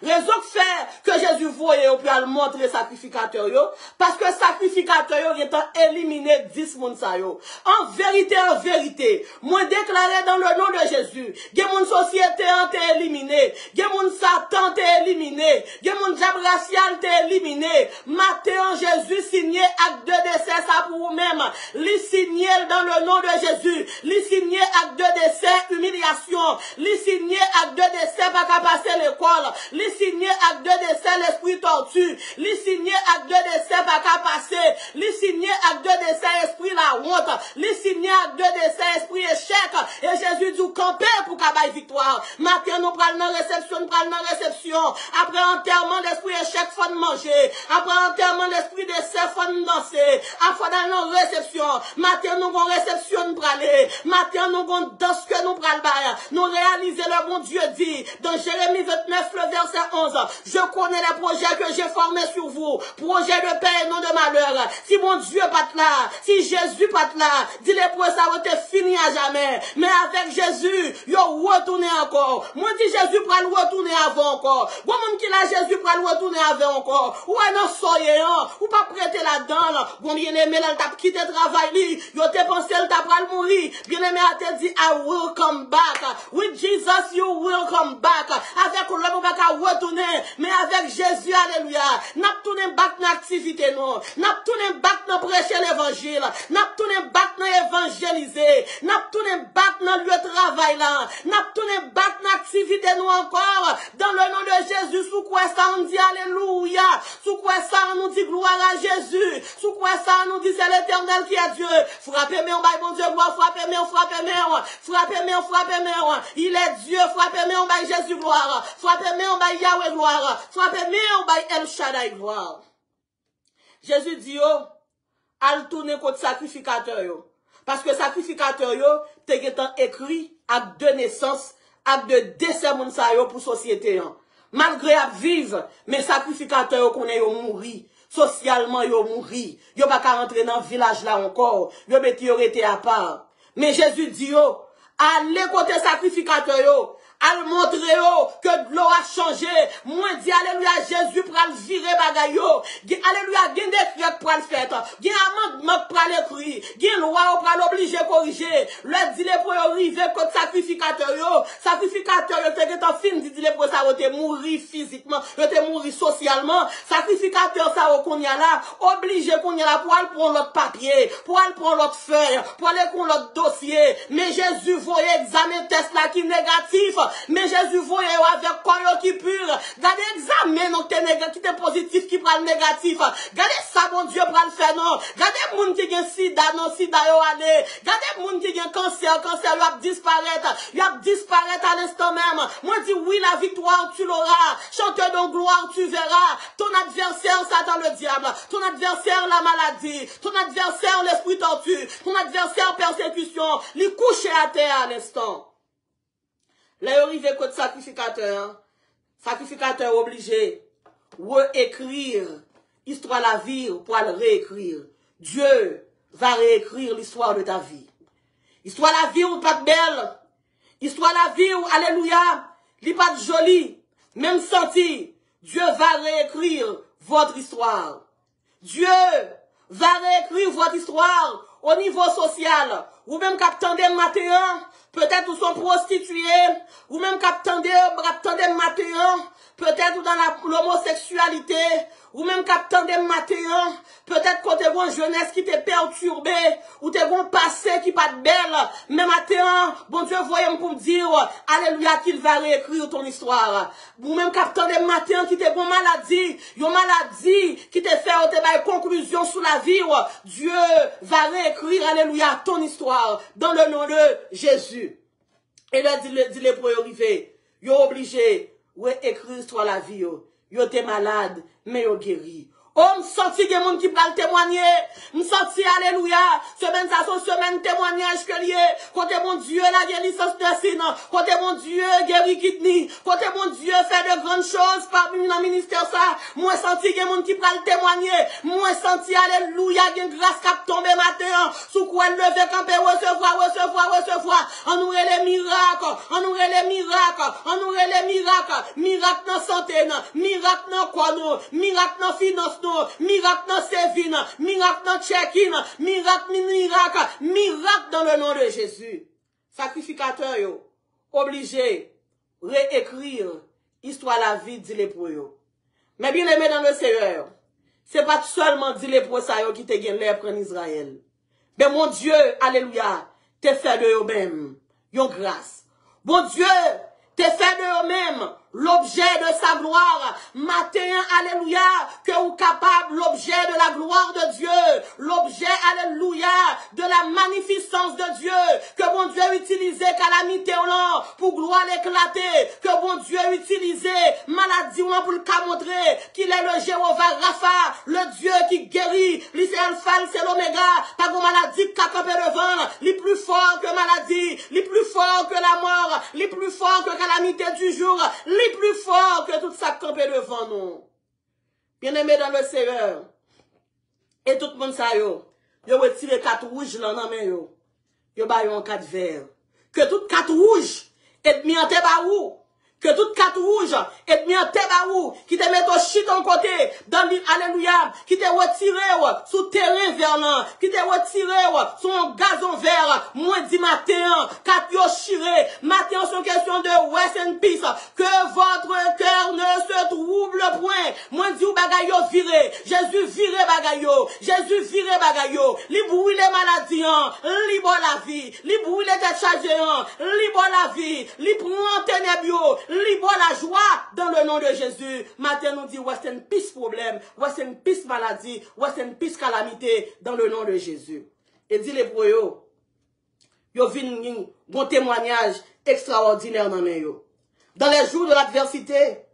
Raison fait que Jésus voyait au le montrer sacrificateur yo, parce que sacrificateur yo étant éliminé 10 moun sa yo. En vérité, moi déclaré dans le nom de Jésus, gen moun société an te éliminé, gen moun Satan te éliminé, gen moun diable racial te éliminé. Matin Jésus signé acte de décès ça pour vous-même, li signé dans le nom de Jésus, li signé acte de décès humiliation, li signé acte de décès pas qu'à passer l'école. Li signé acte de décès l'esprit tortue. Li signé acte de décès pas qu'à passer. Li signé acte de décès esprit la honte. Li signé acte de décès esprit échec. Et Jésus dit camper pour qu'à bailler victoire. Matin nous prenons dans réception, nous prenons dans réception. Après enterrement l'esprit échec faut manger. Après enterrement l'esprit décès faut danser. Après dans réception. Matin nous avons réception nous praler. Matin nous avons danse que nous prenons bailler. Nous réaliser le bon Dieu dit dans Jérémie 29 le verset 11, je connais les projets que j'ai formés sur vous, projets de paix et non de malheur. Si mon Dieu pas là, si Jésus pas là, dis les projets ça va être fini à jamais. Mais avec Jésus, yo retourner encore. Moi dis Jésus pour le retourner avant encore. Bon même qui là Jésus pour le retourner avant encore. Ou non soyez ou pas prêter là-dedans. Bon bien aimé là t'a quitté travail li, yo te pensé le t'a pral mourir. Bien aimé a te dit I will come back. With Jesus you will come back. Avec le moment retourner, mais avec Jésus, alléluia, n'a tourné back dans l'activité, non, n'a tourné back dans prêcher l'évangile, n'a tourné back dans évangéliser, n'a tourné back dans le travail là, n'a tourné back dans l'activité, nous encore, dans le nom de Jésus, sous quoi ça on dit alléluia, sous quoi ça on nous dit gloire à Jésus, sous quoi ça on nous dit c'est l'éternel qui est Dieu, frappez-moi, bon Dieu, frappez-moi, frappez-moi, il est Dieu, frappez-moi, Jésus, gloire, frappez-moi, Yahweh gloire, frappez-moi El Shaddai gloire. Jésus dit yo, al tourner contre sacrificateur yo. Parce que sacrificateur yo, t'es écrit acte de naissance, acte de décès moun sa yo pour société yo. Malgré à vivre, mais sacrificateur yo connaît yo mouri. Socialement yo mouri. Yo pas qu'à rentrer dans le village là encore. Yo beti yo rete à part. Mais Jésus dit yo, allez côté sacrificateur yo. Al montre yo que l'eau a changé. Moi dit alléluia Jésus pral virer bagay yo. Alléluia gen décret pral fait. Gen amendement pral écrit. Gen loi pral obligé corriger. Le dit les pour arriver contre sacrificateur yo. Sacrificateur yo te en fin dit les pour ça te mourir physiquement, yo te mourir socialement. Sacrificateur ça qu'on y a là, obligé qu'on y a là pour aller prendre l'autre papier, pour aller prendre l'autre feuille, pour aller prendre l'autre dossier. Mais Jésus voyait examen test là qui négatif. mais Jésus voyait avec corps qui pur. Gardez examen non qui était positif qui prend le négatif. Gardez ça mon Dieu prend le faire non. Gardez moun qui gen sida non sida yo aller. Gardez moun qui gen cancer yo a disparaître. Yo a disparaître à l'instant même. Moi dis oui la victoire tu l'auras. Chanteur de gloire tu verras. Ton adversaire Satan le diable. Ton adversaire la maladie. Ton adversaire l'esprit tortue. Ton adversaire persécution. Les coucher à terre à l'instant. Là, arrivé côté sacrificateur. Sacrificateur obligé. Réécrire histoire la vie pour le réécrire. Dieu va réécrire l'histoire de ta vie. Histoire la vie ou pas belle. Histoire la vie ou alléluia. Li pas jolie. Même senti. Dieu va réécrire votre histoire. Dieu va réécrire votre histoire au niveau social. Ou même qu'attendez matin, peut-être vous sont prostitués, ou même qu'attendez matin, peut-être dans l'homosexualité, ou même qu'attendez matin, peut-être quand t'es une jeunesse qui t'est perturbée, ou t'es un passé qui pas de belle, mais matin, bon Dieu, voyez pour me dire, alléluia, qu'il va réécrire ton histoire. Ou même qu'attendez matin, qui t'es une maladie, qui t'est fait une conclusion sur la vie, Dieu va réécrire, alléluia, ton histoire, dans le nom de Jésus. Et là, dit les pour y arriver, yo obligé, ouais, écrire sur la vie, yo t'es malade, mais yo guéri. Oh, m'senti des gens qui parlent témoigner. M'senti, alléluia. Semaine, ça sont semaine témoignage que lié. Côté mon Dieu, la guéri licence de signe. Côté mon Dieu, guéri kidney. Côté mon Dieu, fait de grandes choses parmi dans le ministère ça. Moi, senti des gens qui parlent témoigner. Moi, senti, alléluia, une grâce qui a tombé matin. Sous quoi elle lever, camper, recevoir. On nous les miracles. On nous les miracles. On nous les miracles. Miracle dans santé, miracle dans quoi nous. Miracle dans finance. Miracle dans Sévine, miracle dans Tchéquine, miracle dans le nom de Jésus. Sacrificateur, yo, obligé, réécrire histoire la vie dit les pour yo. Mais bien aimé dans le Seigneur, c'est pas seulement dit les pour ça yo qui te gagne lèpre en Israël. Mais mon Dieu, alléluia, te fait de eux-mêmes, yon grâce. Bon Dieu, te fait de eux-mêmes l'objet de sa gloire. Matin, alléluia, que vous capable l'objet de la gloire de Dieu. L'objet, alléluia, de la magnificence de Dieu. Que bon Dieu utilise calamité pour gloire éclater. Que bon Dieu utilise maladie pour le montrer qu'il est le Jéhovah Rapha, le Dieu qui guérit. Lui c'est Alpha, c'est l'Oméga. Pas de maladie qui a campé devant. Lui plus fort que maladie. Lui plus fort que la mort. Lui plus fort que calamité du jour. Plus fort que tout ça campé devant nous. Bien-aimé dans le Seigneur. Et tout le monde ça yo retire 4 rouges là dans main yo. Yo ba yo en 4 verts. Que tout 4 rouges et mis en tebaou. Que tout 4 rouges et mis en tebaou qui te met au chute en côté dans alléluia qui te retiré sous terrain vers là qui te retiré sur un gazon vert moins 10 matin 4 yo chiré matin c'est une question de rest and peace que votre cœur ne se trouble point moins 10 bagay yo viré Jésus viré bagay yo Jésus viré bagay yo li brûle maladie li bon la vie li brûle tête chargée li bon la vie li prend ténèbres libre la joie dans le nom de Jésus. Matin nous dit West and peace problème, West and peace maladie, West and peace calamité dans le nom de Jésus. Et dit les pour yo vinn bon témoignage extraordinaire dans main yo. Dans les jours de l'adversité,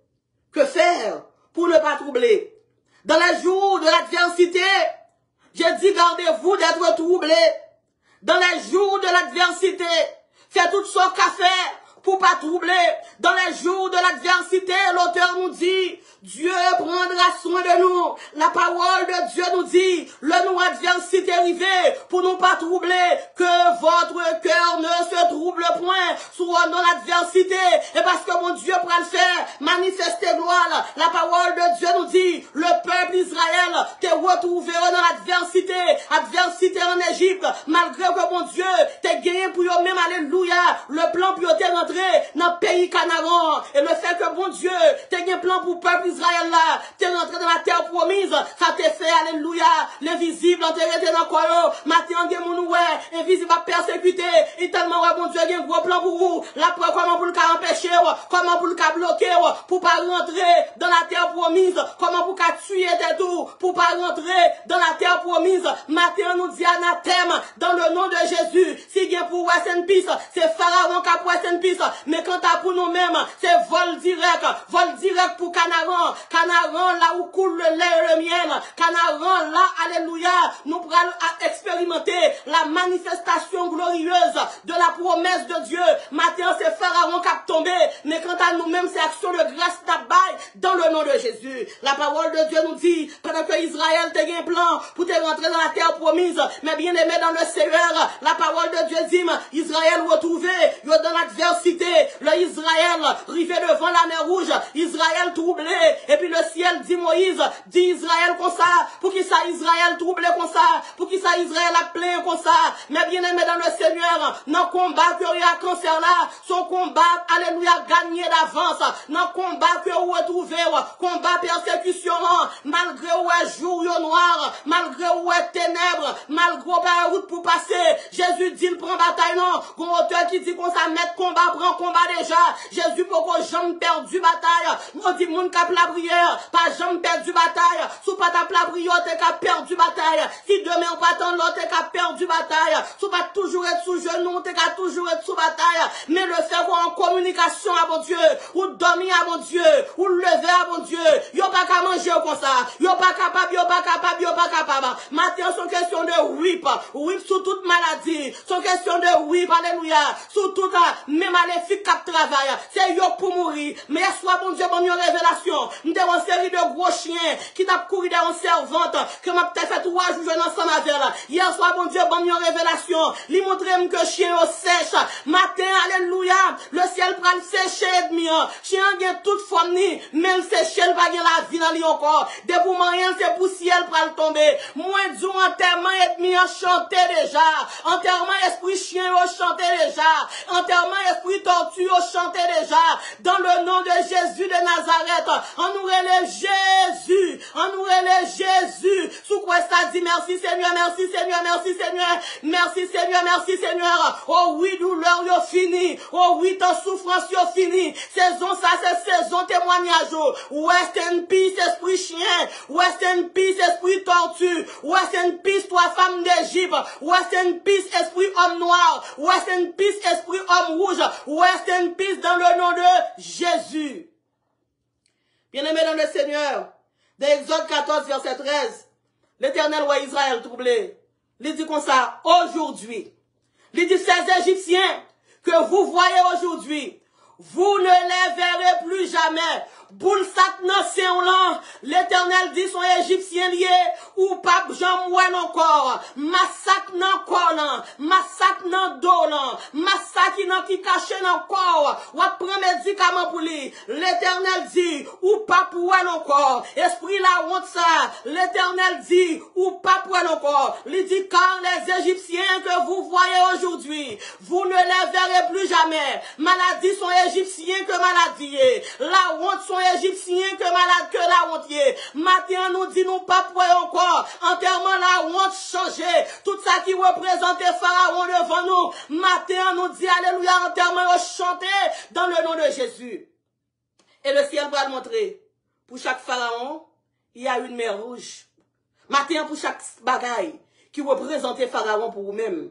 que faire pour ne pas troubler? Dans les jours de l'adversité, j'ai dit gardez-vous d'être troublés. Dans les jours de l'adversité, faites tout ce qu'a fait pour pas troubler. Dans les jours de l'adversité, l'auteur nous dit, Dieu prendra soin de nous. La parole de Dieu nous dit, le nous adversité arrivé, pour nous pas troubler, que votre cœur ne se trouble point, soit dans l'adversité, et parce que mon Dieu prend le faire, manifester gloire. La parole de Dieu nous dit, le peuple d'Israël t'est retrouvé dans l'adversité, adversité en Égypte, malgré que mon Dieu t'est gagné pour eux même, alléluia, le plan pour eux rentrer dans le pays Canaan. Et le fait que bon Dieu, t'es un plan pour le peuple Israël là, t'es rentré dans la terre promise, ça t'est fait, alléluia, l'invisible, en t'es dans le corps, maintenant, invisible à persécuter, et tellement, bon Dieu, il y a un gros plan pour vous, la preuve, comment pour le cas empêcher, comment pour le cas bloquer, pour pas rentrer dans la terre promise, comment pour qu'à tuer des tout, pour pas rentrer dans la terre promise, maintenant, nous dit anathème, dans le nom de Jésus, si bien pour West and Peace, c'est Pharaon qui a pour West and Peace, mais quand t'as pour nous-mêmes, c'est vol direct pour Canaan, Canaan là où coule le lait et le miel, Canaan là, alléluia, nous pourrons expérimenter la manifestation glorieuse de la promesse de Dieu. Maintenant c'est Pharaon qui a tombé, mais quant à nous-mêmes c'est action de grâce d'abaye dans le nom de Jésus. La parole de Dieu nous dit, pendant que Israël t'a un plan pour te rentrer dans la terre promise, mais bien aimé dans le Seigneur, la parole de Dieu dit, Israël retrouvé, dans l'adversité, le Israël rivé devant la mer rouge, Israël troublé, et puis le ciel dit Moïse, dit Israël comme ça, pour qui ça Israël troublé comme ça, pour qui ça Israël a plein comme ça, mais bien aimé dans le Seigneur, dans le combat que il y a cancer là, son combat, alléluia, gagné d'avance, dans le combat que vous retrouvez, combat persécution, malgré où est jour noir, malgré où est ténèbres, malgré la route pour passer, Jésus dit il prend bataille non, qu'on auteur qui dit qu'on s'amène combat, prend combat déjà, Jésus pour qu'on jamais perdu bataille, nous dit moun cap la prière, pas jamais perdu bataille, sous pas ta la prière, t'es qu'à perdu bataille, si demain on pas attendre l'autre, t'es qu'à perdu bataille, sous pas toujours être sous genou, t'es qu'à toujours être sous bataille, mais le fait qu'on en communication à mon Dieu, ou dormir à mon Dieu, ou lever à mon Dieu, yo pas qu'à manger comme ça, yo pas capable, yo pas capable, yo pas capable, maintenant c'est question de whip sous toute maladie, c'est question de whip, alléluia, sous toute même maléfique cap travail, c'est yo pour mourir, mais soit bon Dieu, bon une révélation, nous avons une série de gros chiens qui t'a couru dans une servante, que m'a peut-être fait 3 jours ensemble avec elle, hier soir bon Dieu, bon une révélation, lui montrer que chien au sèche, matin, alléluia, le ciel prend le sécher ennemi, chien gagne toute forme ni, même sécher, il va gagner la vie dans lui encore, des pour rien, c'est pour ciel prend le tomber, moins du enterrement ennemi a chanté déjà, enterrement esprit chien a chanté déjà, enterrement esprit tortue a chanté déjà, dans le nom de Jésus de Nazareth, on nous relève Jésus, on nous relève Jésus, sous quoi ça dit merci Seigneur, merci Seigneur, merci Seigneur, merci Seigneur, merci Seigneur, oh oui douleur yo fini, oh oui ton souffrance yo fini, saison ça c'est saison témoignage, rest in peace esprit chien, rest in peace esprit tortue, rest in peace toi femme d'Égypte, rest in peace esprit homme noir, rest in peace esprit homme rouge, rest in peace dans le nom de Jésus. Bien-aimés dans le Seigneur, dans Exode 14, verset 13, l'Éternel roi Israël troublé, il dit comme ça, aujourd'hui, il dit ces Égyptiens que vous voyez aujourd'hui, vous ne les verrez plus jamais. Boule sac nan séolan, l'Éternel dit son Égyptien lié, ou pas Jean Mouen encore, massacre nan kolan, massacre nan dolan, massacre nan qui caché nan corps, ou prend médicament pour lui, l'Éternel dit, ou pas pour elle encore, esprit la honte ça, l'Éternel dit, ou pas pour elle encore, il dit, car les Égyptiens que vous voyez aujourd'hui, vous ne les verrez plus jamais, maladie sont Égyptiens que maladie, la honte sont Égyptiens que malade que la honte. Maintenant nous dit nous pas pour encore. Enterrement la honte changé. Tout ça qui représentait Pharaon devant nous. Maintenant nous dit alléluia enterrement chanté dans le nom de Jésus. Et le ciel va le montrer. Pour chaque Pharaon, il y a une mer rouge. Maintenant pour chaque bagaille qui représentait Pharaon pour vous-même.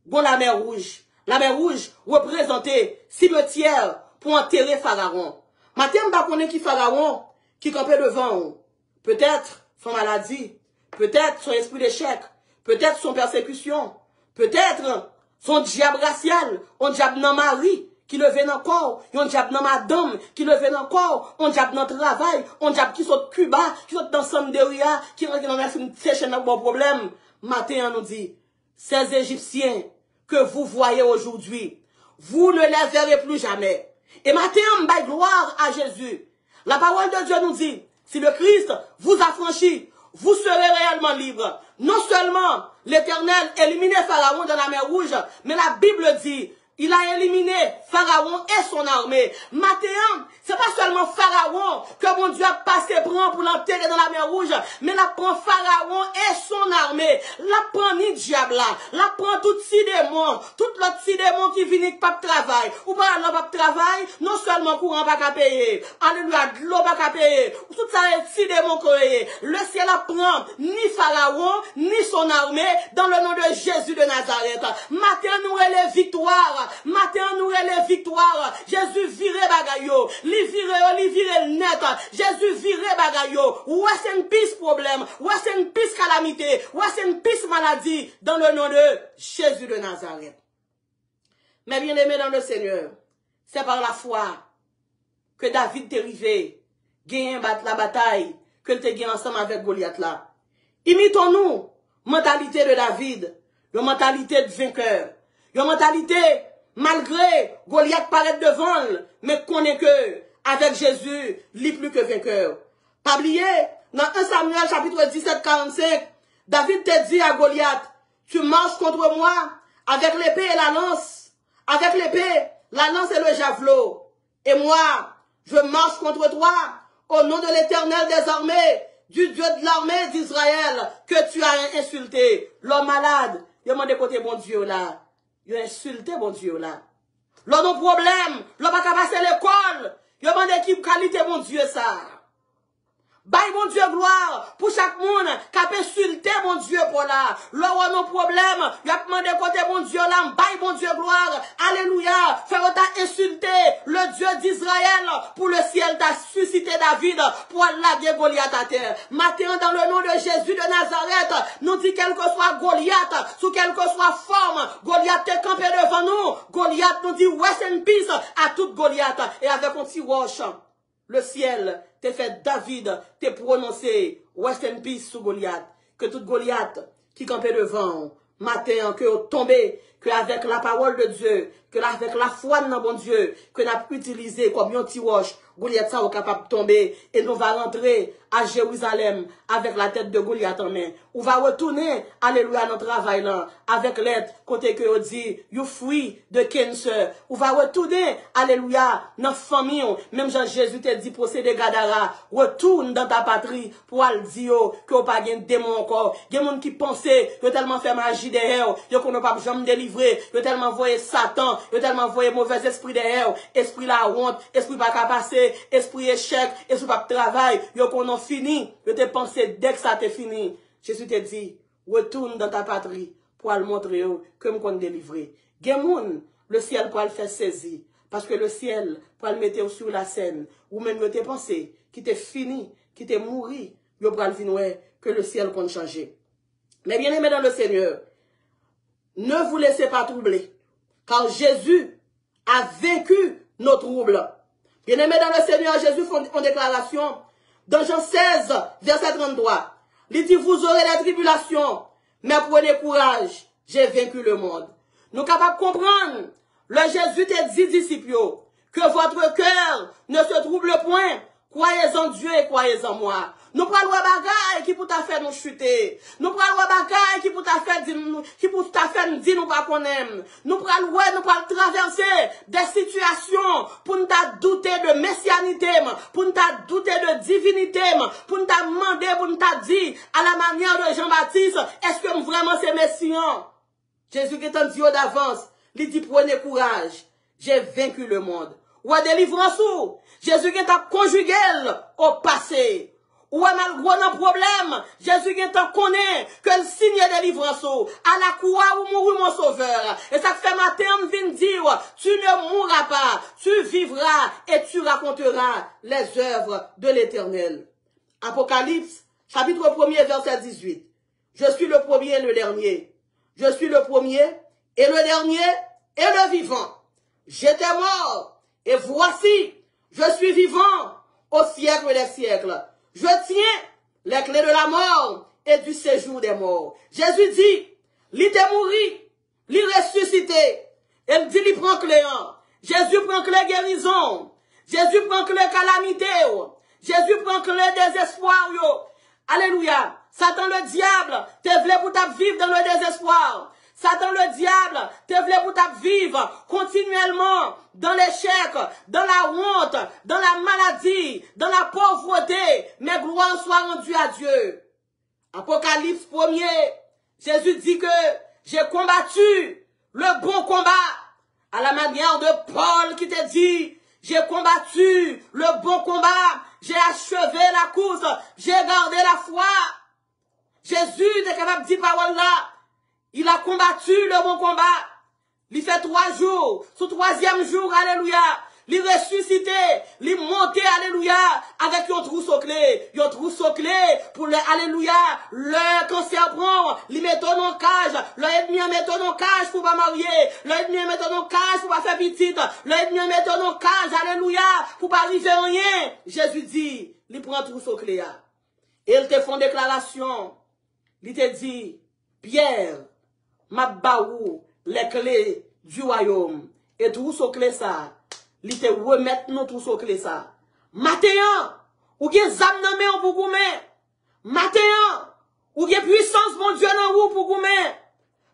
Bon la mer rouge. La mer rouge représentait cimetière pour enterrer Pharaon. Maintenant, on va connaître qui Pharaon, qui campait devant. Peut-être son maladie, peut-être son esprit d'échec, peut-être son persécution, peut-être son diable racial, un diable dans Marie, qui le vient encore, un diable dans madame, qui le vient encore, un diable dans travail, un diable qui saute Cuba, qui saute dans Sanderia, qui rentre dans la sèche dans bon problème. Maintenant, on nous dit, ces Égyptiens que vous voyez aujourd'hui, vous ne les verrez plus jamais. Et maintenant, on baille gloire à Jésus. La parole de Dieu nous dit, si le Christ vous a franchi, vous serez réellement libre. Non seulement l'Éternel éliminait Pharaon dans la mer rouge, mais la Bible dit, Il a éliminé Pharaon et son armée. Maintenant, c'est pas seulement Pharaon que mon Dieu a passé prend pour l'enterrer dans la mer Rouge, mais la prend Pharaon et son armée. La prend ni diable là. La prend tout si démon, tout l'autre si démon qui vient pas de travail. Ou pas l'homme pas de travail, non seulement courant pas qu'à payer. Alléluia, de l'eau pas qu'à payer. Tout ça est si démon créé. Le ciel apprend ni Pharaon, ni son armée, dans le nom de Jésus de Nazareth. Matin, nous relève victoire. Matin, nous relève victoire. Jésus viré bagayo. Li viré net. Jésus viré bagayo. Ouais, c'est une piste problème. Ouais, c'est une piste calamité. Ouais, c'est une piste maladie. Dans le nom de Jésus de Nazareth. Mais bien aimé dans le Seigneur, c'est par la foi que David t'est arrivé. Gagner la bataille que tu as gagné ensemble avec Goliath là. Imitons-nous, mentalité de David, une mentalité de vainqueur, une mentalité, malgré Goliath paraît devant, mais qu'on est que, avec Jésus, il est plus que vainqueur. Pas oublier, dans 1 Samuel chapitre 17, 45, David te dit à Goliath, tu marches contre moi avec l'épée et la lance, avec l'épée, la lance et le javelot, et moi, je marche contre toi, au nom de l'Éternel des armées, du Dieu de l'armée d'Israël, que tu as insulté. L'homme malade, il a demandé côté bon Dieu là. Il a insulté bon Dieu là. L'homme a problème, l'homme a passé l'école. Il a demandé qui qualité bon Dieu ça. Bye mon Dieu gloire pour chaque monde qui a insulté mon Dieu pour là. L'homme a un problème, il a demandé côté mon Dieu là. Bye mon Dieu gloire. Alléluia. Faire t'a insulté le Dieu d'Israël pour le ciel t'a suscité David pour laguer Goliath à terre. Maintenant dans le nom de Jésus de Nazareth, nous dit quel que soit Goliath, sous quelle que soit forme, Goliath est campé devant nous. Goliath nous dit rest in peace à toute Goliath et avec un petit roche. Le ciel t'es fait David, t'es prononcé rest in peace sous Goliath. Que toute Goliath qui campait devant, matin, que tombé, que avec la parole de Dieu, que avec la foi de bon Dieu, que n'a utilisé comme un petit roche, Goliath ça est capable de tomber et nous va rentrer à Jérusalem avec la tête de Goliath en main. On va retourner, alléluia, notre travail là, avec l'aide, côté que on dit, you free de cancer. On va retourner, alléluia, notre famille, même Jean-Jésus t'a dit, procédé Gadara, retourne dans ta patrie pour aller dire que on pas de démon encore. Il y a des gens qui pensaient, que tellement fait magie derrière, que qu'on n'a pas jamais délivré, que tellement voyé Satan, que tellement voyé mauvais esprit derrière, esprit la honte, esprit pas qu'à passer, esprit échec, esprit pas de travail, yo qu'on a fini, yo te pensé dès que ça t'est fini. Jésus te dit, retourne dans ta patrie pour aller montrer que me qu'on délivré. Gemoun, le ciel pour le faire saisir, parce que le ciel pour le mettre sur la scène, ou même yo te pensé, qui t'est fini, qui t'est mouru, yo pour le venir que le ciel qu'on changer. Mais bien aimé dans le Seigneur, ne vous laissez pas troubler, car Jésus a vaincu nos troubles. Bien aimé dans le Seigneur, Jésus fait une déclaration dans Jean 16, verset 33. Il dit, vous aurez des tribulations, mais prenez courage, j'ai vaincu le monde. Nous sommes capables de comprendre, le Jésus t'a dit, disciples, que votre cœur ne se trouble point, croyez en Dieu et croyez en moi. Nous prenons le bagage qui pour ta faire nous chuter. Nous prenons le bagage qui pour ta faire dire nous pas qu'on aime. Nous prenons traverser des situations pour nous douter de messianité, pour nous douter de divinité, pour nous demander, pour nous dire à la manière de Jean-Baptiste, est-ce que vraiment c'est messian? Jésus qui est en Dieu d'avance, il dit prenez courage, j'ai vaincu le monde. Ou à délivrance ou, Jésus qui est conjugué au passé. Ou a malgré un problème, Jésus qui te connaît que le signe de délivrance à la croix où mourir mon sauveur. Et ça fait matin, on vient dire, tu ne mourras pas, tu vivras et tu raconteras les œuvres de l'Éternel. Apocalypse, chapitre 1er, verset 18. Je suis le premier et le dernier. Je suis le premier et le dernier et le vivant. J'étais mort et voici, je suis vivant au siècle des siècles. Je tiens les clés de la mort et du séjour des morts. Jésus dit, il est mort, il est ressuscité. Il dit, il prend clé. Jésus prend clé guérison. Jésus prend clé calamité. Jésus prend clé désespoir. Alléluia. Satan le diable te voulait pour ta vivre dans le désespoir. Satan le diable, te voulait pour ta vivre continuellement dans l'échec, dans la honte, dans la maladie, dans la pauvreté. Mais gloire soit rendue à Dieu. Apocalypse 1er, Jésus dit que j'ai combattu le bon combat. À la manière de Paul qui te dit, j'ai combattu le bon combat, j'ai achevé la course, j'ai gardé la foi. Jésus est capable de dire parole là. Il a combattu le bon combat. Il fait 3 jours. Sous 3e jour, alléluia. Il ressuscité. Il monté, alléluia. Avec un trousseau clé. Un trousseau clé pour le, alléluia. Le cancer prend. Il met en cage. L'ennemi met en cage pour pas marier. L'ennemi met en cage pour pas faire petite. L'ennemi met en cage, alléluia. Pour pas arriver à rien. Jésus dit, il prend un trousseau clé. Et il te fait une déclaration. Il te dit, Pierre, ma baou, les clés du royaume. Et tout ce clé ça, il te remettre nous tout ce clé ça. Matin, ou bien zam nan men pour goumen. Matin, ou bien puissance mon Dieu nan ou pour goumen.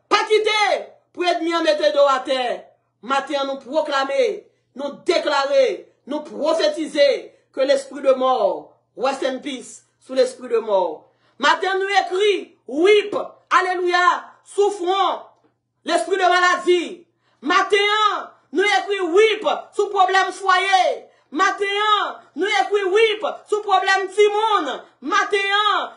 Pas quitter, pour être mis en mettre de à terre. Matin, nous proclamer, nous déclarer, nous prophétiser que l'esprit de mort, rest in peace, sous l'esprit de mort. Matin, nous écrit, weep, alléluia, souffrons, l'esprit de maladie. Matin, nous écrit, weep, sous problème foyer. Matin, nous écrit, weep, sous problème timon. Matin,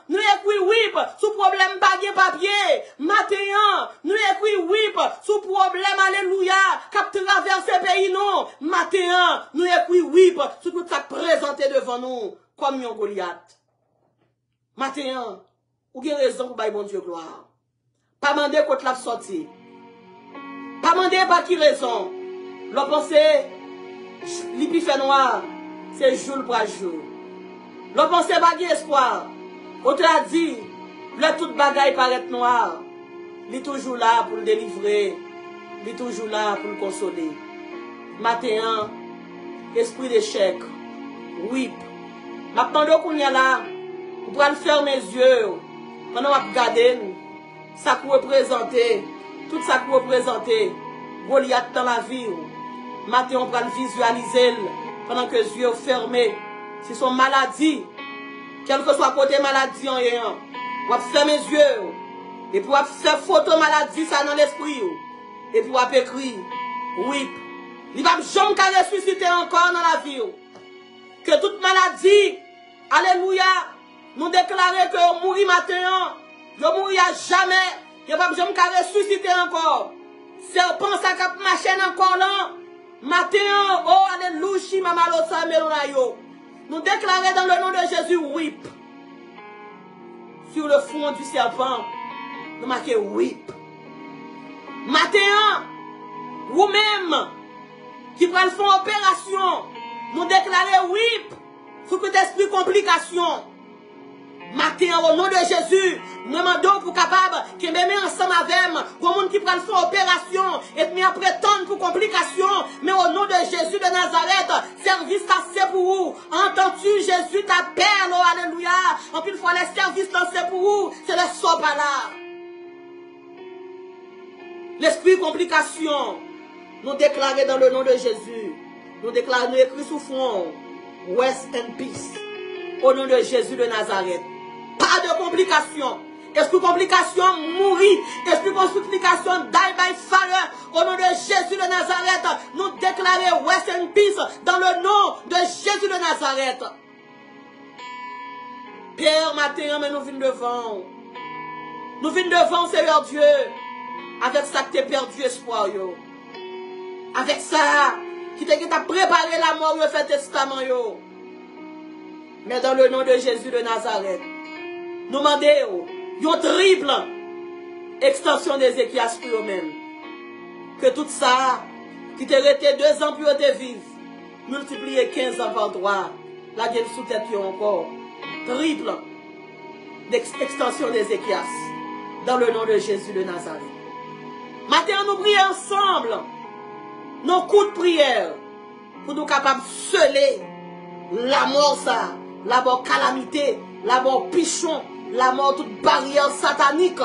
nous écrit, weep, sous problème baguette papier. Matin, nous écrit, weep, sous problème, alléluia, cap traverser pays non. Matin, nous écrit, weep, sous tout ça présenté devant nous, comme un Goliath. Matin, ou bien raison pour bailler bon Dieu gloire. Pas demander contre la sortie. Pas demander par qui raison. L'on pensait, l'épi fait noir, c'est jour pour jour. L'on pensait pas espoir. On te l'a dit, le tout bagaille paraît noir. Il est toujours là pour le délivrer. Il est toujours là pour le consoler. Matin, esprit d'échec, weep. Maintenant qu'on y a là, vous pouvez fermer les yeux. Pendant qu'on regarde, ça peut représenter, tout ça peut représenter Goliath dans la vie. Matin, on peut visualiser pendant que les yeux sont fermés. Si son maladie, quel que soit côté maladie en ayant, vous pouvez fermer les yeux. Et puis vous faire photo maladie ça dans l'esprit. Et puis vous pouvez écrire, weep. Il va jamais ressusciter encore dans la vie. Que toute maladie, alléluia, nous déclarer que on mourit matin, on mourit jamais, il va jamais ressusciter encore. Serpent ça cap marcher encore là. Matin, oh alléluia, maman losa melonayo. Nous déclarer dans le nom de Jésus, weep. Sur le fond du serpent, nous marquons weep. Matin, vous-même, qui prennent font opération, nous déclarer weep. Sur tout esprit complication. Matin, au nom de Jésus, nous demandons pour capable que même ensemble avec moi, pour monde qui prend son opération et puis après tant pour complications, mais au nom de Jésus de Nazareth, service c'est pour vous. Entends-tu Jésus t'appelle, oh alléluia. En plus fois les services c'est pour vous, c'est le sopa là. L'esprit complication, nous déclarer dans le nom de Jésus. Nous déclarons, nous écrit sous fond, rest in peace. Au nom de Jésus de Nazareth. Pas de complications. Esprit complication, mourir. Esprit complication, die by fire. Au nom de Jésus de Nazareth, nous déclarons rest in peace dans le nom de Jésus de Nazareth. Père, matin, mais nous venons devant. Nous venons devant, Seigneur Dieu. Avec ça que tu as perdu espoir, yo. Avec ça, qui t'a préparé la mort, le fait testament, yo. Mais dans le nom de Jésus de Nazareth, nous demandons une triple extension des Échias pour eux-mêmes. Que tout ça, qui t'a resté 2 ans pour te vivre, multiplié 15 ans par 3, la gueule sous tête encore. Triple extension des Échias dans le nom de Jésus de Nazareth. Maintenant, nous prions ensemble nos coups de prière pour nous capables de sceller la mort, ça, la mort calamité, la mort pichon, la mort toute barrière satanique,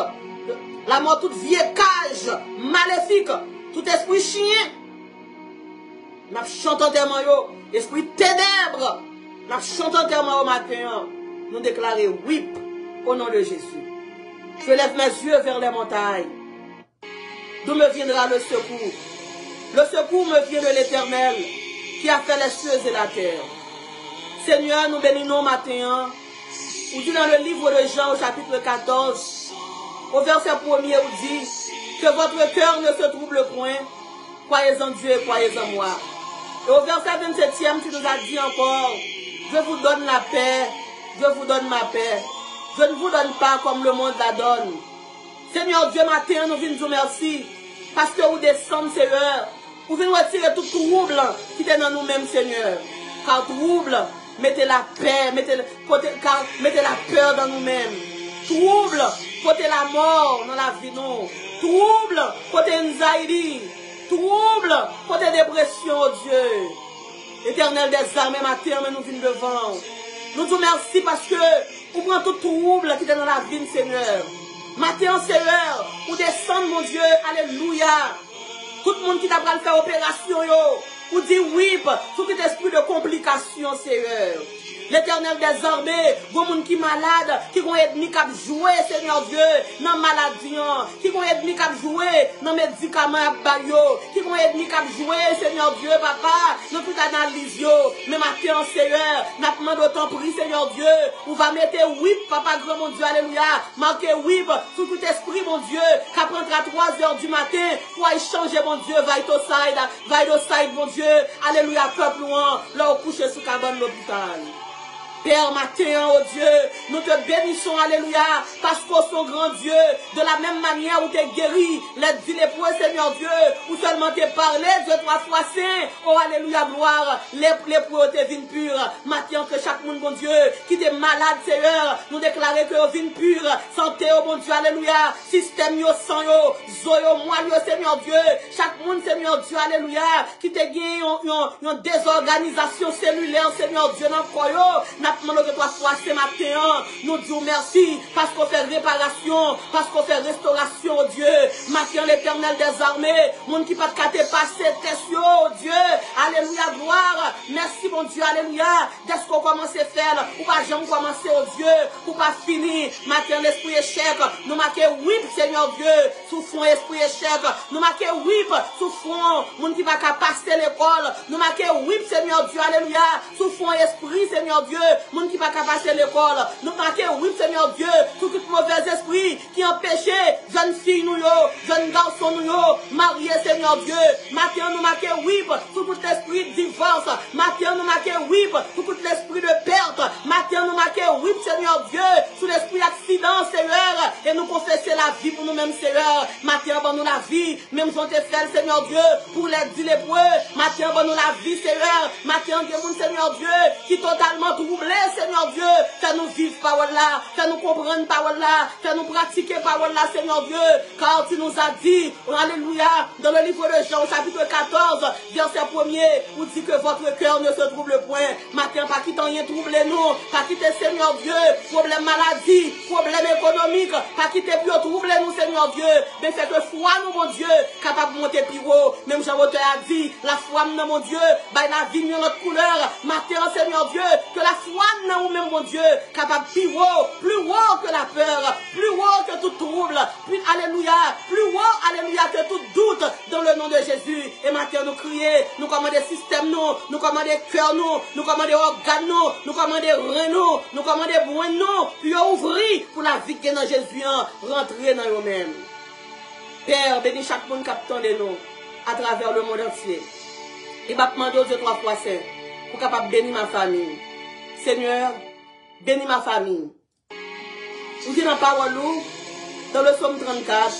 La mort, toute vieille cage maléfique, tout esprit chien. Nous chantons enterrement, esprit ténèbres. Nous chantons enterrement au matin. Nous déclarons oui au nom de Jésus. Je lève mes yeux vers les montagnes. D'où me viendra le secours? Le secours me vient de l'Éternel qui a fait les cieux et la terre. Seigneur, nous bénissons matin. Vous dites dans le livre de Jean au chapitre 14, au verset 1er, vous dit que votre cœur ne se trouble point. Croyez en Dieu et croyez en moi. Et au verset 27e, tu nous as dit encore, je vous donne la paix, je vous donne ma paix. Je ne vous donne pas comme le monde la donne. Seigneur Dieu, matin, nous venons vous merci. Parce que vous descendez, Seigneur. Vous venez retirer tout trouble qui est dans nous-mêmes, Seigneur. Car trouble, mettez la paix, mettez la peur dans nous-mêmes. Trouble, portez la mort dans la vie, non. Trouble, portez anxiety. Trouble, portez dépression, oh Dieu. Éternel des armées, matin, mais nous venons devant. Nous vous remercions parce que vous prenez tout trouble qui est dans la vie, Seigneur. Matin, Seigneur, vous descendez, mon Dieu, alléluia. Tout le monde qui t'a fait opération, vous dit oui, tout esprit de complication, Seigneur. L'Éternel des armées, vous monde qui malade, qui ont ennemi qui a joué, Seigneur Dieu, dans la maladie, qui ont ennemi qui a joué dans les médicaments à bayo, qui ont ennemi qui a joué, Seigneur Dieu, papa, dans toute analyse, mais matin, Seigneur, n'a pas d'autant prix, Seigneur Dieu, on va mettre oui, papa, grand mon Dieu, alléluia, marquez oui, sur tout esprit, mon Dieu, qui apprendra à 3 heures du matin, pour échanger, mon Dieu, side, mon Dieu, alléluia, peuple loin, là, au coucher sous cabane l'hôpital. Père, matin, oh Dieu, nous te bénissons, alléluia, parce qu'on son grand Dieu, de la même manière où tu es guéri, les lépreux, Seigneur Dieu, où seulement tu parlé, Dieu 3 fois saint, oh alléluia, gloire, les lépreux te viennent purs, matin, que chaque monde, mon Dieu, qui est malade, Seigneur, nous déclarer que vous viennent purs, santé, oh mon Dieu, alléluia, système, yo, sang, yo, zoyo, moelle, Seigneur Dieu, chaque monde, Seigneur Dieu, alléluia, qui te gagne, une désorganisation cellulaire, Seigneur Dieu, dans le corps, demandons que 3 fois ce matin, nous disons merci parce qu'on fait réparation, parce qu'on fait restauration, oh Dieu. Matin, l'Éternel des armées, monde qui pas de passer test, oh Dieu. Alléluia, gloire. Merci, mon Dieu, alléluia. Dès qu'on commence à faire, ou pas jamais commencer, oh Dieu, ou pas finir. Matin, l'esprit échec, nous marquons oui, Seigneur Dieu, sous fond esprit échec. Nous marquons oui, sous fond, monde qui va passer l'école. Nous marquons oui, Seigneur Dieu, alléluia, sous fond esprit, Seigneur Dieu. Monde qui va passer l'école. Nous marquons, oui, Seigneur Dieu, tout mauvais esprit qui empêchait jeunes filles, nous, jeunes garçons, nous, mariés, Seigneur Dieu. Matin, nous marquons, oui, tout l'esprit de divorce. Matin, nous marquons, oui, tout l'esprit de perte. Matin, nous marquons, oui, Seigneur Dieu, sous l'esprit d'accident, Seigneur. Et nous confesser la vie pour nous-mêmes, Seigneur. Matin, bon, nous la vie, même si on te fait, Seigneur Dieu, pour les lépreux. Matin, bon, nous la vie, Seigneur. Matin, Seigneur Dieu, qui totalement troublé, Seigneur Dieu, fais-nous vivre parole là, fais-nous comprendre parole là, fais-nous pratiquer parole là, Seigneur Dieu, car tu nous as dit, alléluia, dans le livre de Jean, chapitre 14, verset 1er, où dit que votre cœur ne se trouble point. Matin, pas quitter rien troubler nous, pas quitter, Seigneur Dieu, problème maladie, problème économique, pas quitter plus troubler nous, Seigneur Dieu, mais fait que foi nous, mon Dieu, capable de monter plus haut, même Jean-Baptiste a dit, la foi nous, mon Dieu, bah la vie nous notre couleur, matin, Seigneur Dieu, que la foi nous, même, mon Dieu, capable plus haut que la peur, plus haut que tout trouble, plus, alléluia, plus haut, alléluia, que tout doute, dans le nom de Jésus. Et maintenant, nous crier, nous commander système, nous commander cœur, nous commander organe, nous commander rein, nous commander boin, puis ouvrir pour la vie qui est dans Jésus, rentrer dans eux-mêmes. Père, bénis chaque monde qui attend de nous, à travers le monde entier. Et va demander aux 2 3 fois saint, pour capable bénir ma famille. Seigneur, bénis ma famille. Vous dites dans la parole, dans le psaume 34,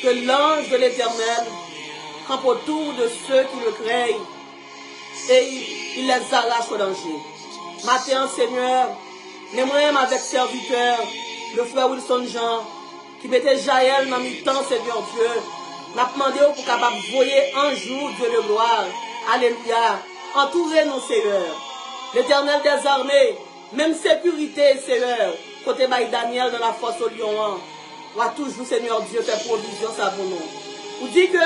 que l'ange de l'Éternel campe autour de ceux qui le craignent et il les arrache au danger. Matin, Seigneur, les mêmes avec serviteurs, le frère Wilson Jean, qui mettait Jaël dans le temps, Seigneur Dieu, n'a demandé pour capable voyer un jour, Dieu de gloire. Alléluia. Entourez-nous, Seigneur. L'Éternel des armées, même sécurité, Seigneur, côté Baï Daniel dans la fosse au lion. ou a toujours, Seigneur Dieu, fait provision ça pour nous. Ou dit que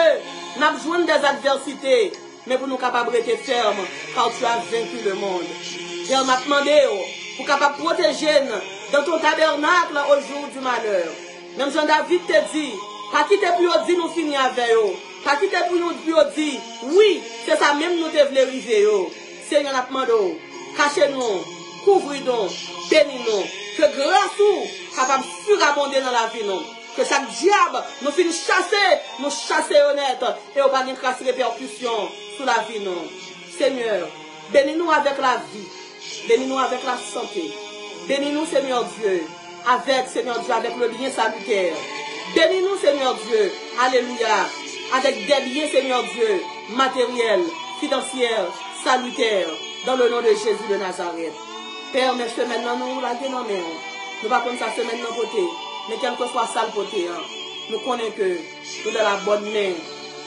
nous avons besoin des adversités, mais pour nous capables de rester fermes, car tu as vaincu le monde. Et on m'a demandé, pour capable protéger dans ton tabernacle au jour du malheur. Même Jean-David te dit, pas quitter pour nous dire nous finir avec eux. Pas quitter pour nous dire, oui, c'est ça même nous devons arriver. Seigneur, nous demandons, cachez-nous, couvrez-nous, bénis-nous, que grâce ou capable surabonder dans la vie nous. Que chaque diable nous finisse chasser honnête, et on va nous casser répercussions sur la vie nous. Seigneur, bénis-nous avec la vie, bénis-nous avec la santé, bénis-nous Seigneur Dieu, Seigneur Dieu, avec le bien salutaire. Bénis-nous Seigneur Dieu, alléluia, avec des biens Seigneur Dieu, matériels, financiers, salutaires, dans le nom de Jésus de Nazareth. Père, mais semaine nous la dénommons. Nous pas comme ça semaine non côté, mais quel que soit ça le côté, nous connaissons que nous dans la bonne main,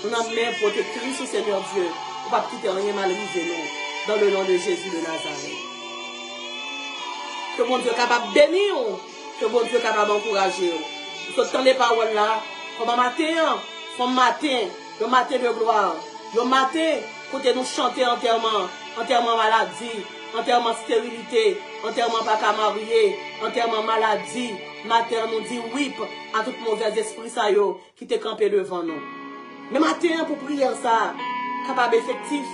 nous dans la main protectrice, Seigneur Dieu, nous pas quitter rien mal nous, dans le nom de Jésus de Nazareth. Que mon Dieu capable de bénir, que mon Dieu capable d'encourager. Nous sommes dans les paroles là, comme un matin, le matin de gloire, le matin, côté nous chanter enterrement maladie, enterrement stérilité, enterrement pas qu'à marier, enterrement maladie, matin nous dit oui à tout mauvais esprit ça yo qui t'est campé devant nous. Mais matin pour prier ça, capable effectif,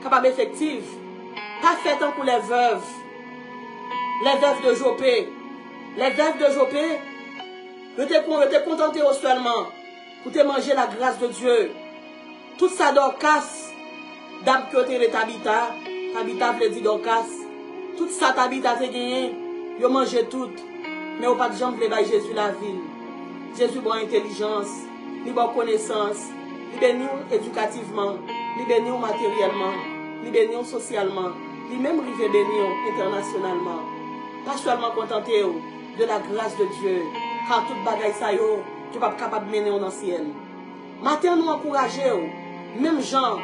pas fait tant pour les veuves de Jopé, je t'ai contenté seulement pour te manger la grâce de Dieu. Tout ça d'Orcas, d'ab que t'es Tabita veut dire d'Orcas. Tout ça Tabita t'es gagné, yo mangé tout. Mais au pas de jambe de Jésus la ville. Jésus bon intelligence, il bon connaissance, il bénit éducativement, il bénit matériellement, il bénit socialement, il même rive bénir internationalement. Pas seulement contenté de la grâce de Dieu, car toute bagaille ça yo, tu pas capable de mener dans le ciel. Matin nous encourager, même gens,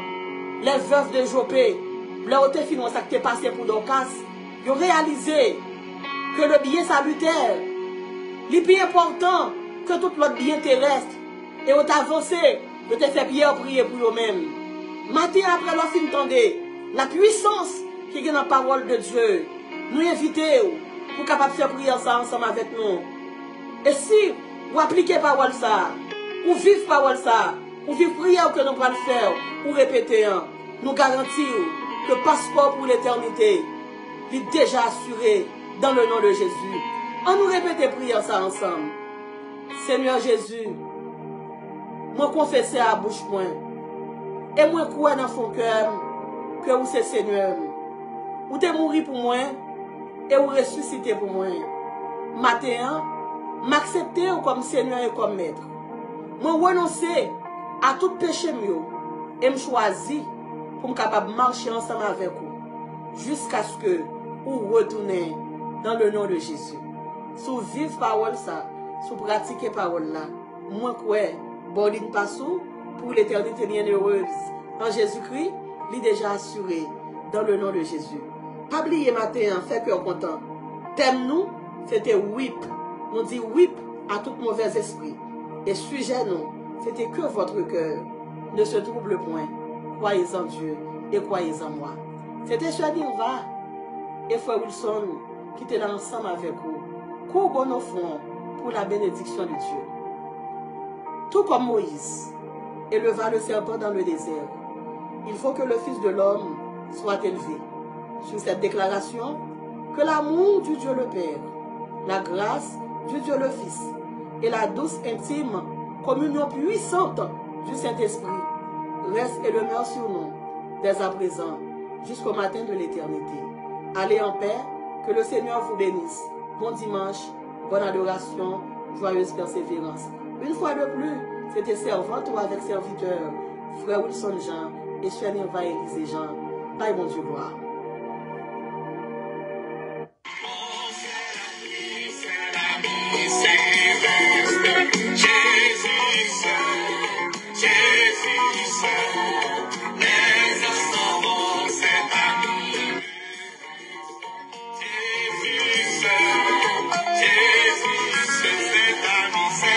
les veuves de Jopé, leur te finance ça qui t'est passé pour Dorcas, ils ont réalisé que le bien salutaire, le plus important que tout l'autre bien terrestre, et on t'a avancé, on t'a fait bien prier pour eux-mêmes. Matin après leur fin tendez, la puissance qui est dans la parole de Dieu, nous inviter pour capable faire prier ça ensemble avec nous. Et si vous appliquez parole ça, ou vivez parole ça, ou vivez prière que nous allons faire, ou répéter, nous garantissons que le passeport pour l'éternité est déjà assuré dans le nom de Jésus. On nous répète prière ça ensemble. Seigneur Jésus, moi confesser à bouche point, et moi croire dans son cœur que vous c'est Seigneur. Vous t'es mouru pour moi, et vous ressuscité pour moi. Matin, m'accepter comme Seigneur et comme Maître. Moi renoncer à tout péché mieux et me choisir pour me capable marcher ensemble avec vous jusqu'à ce que vous retournez dans le nom de Jésus. Si vous vivez parole ça, si vous pratiquez parole là, moi quoi, bon passou pour l'éternité bien heureuse. En Jésus-Christ, il est déjà assuré dans le nom de Jésus. Pas oublier matin, fait cœur content. Thème nous, c'était whip. Nous dit whip à tout mauvais esprit. Et sujet nous, c'était que votre cœur ne se trouble point. Croyez en Dieu et croyez en moi. C'était Chadinva et Frère Wilson qui étaient ensemble avec vous. Qu'au bon offrant pour la bénédiction de Dieu. Tout comme Moïse éleva le serpent dans le désert, il faut que le Fils de l'homme soit élevé. Sur cette déclaration, que l'amour du Dieu le Père, la grâce du Dieu le Fils et la douce intime communion puissante du Saint-Esprit reste et demeure sur nous dès à présent jusqu'au matin de l'éternité. Allez en paix, que le Seigneur vous bénisse. Bon dimanche, bonne adoration, joyeuse persévérance. Une fois de plus, c'était servante ou avec serviteur, Frère Wilson Jean et Chadinva Élisée Jean. Bye, bon Dieu, gloire. Jésus, c'est ami.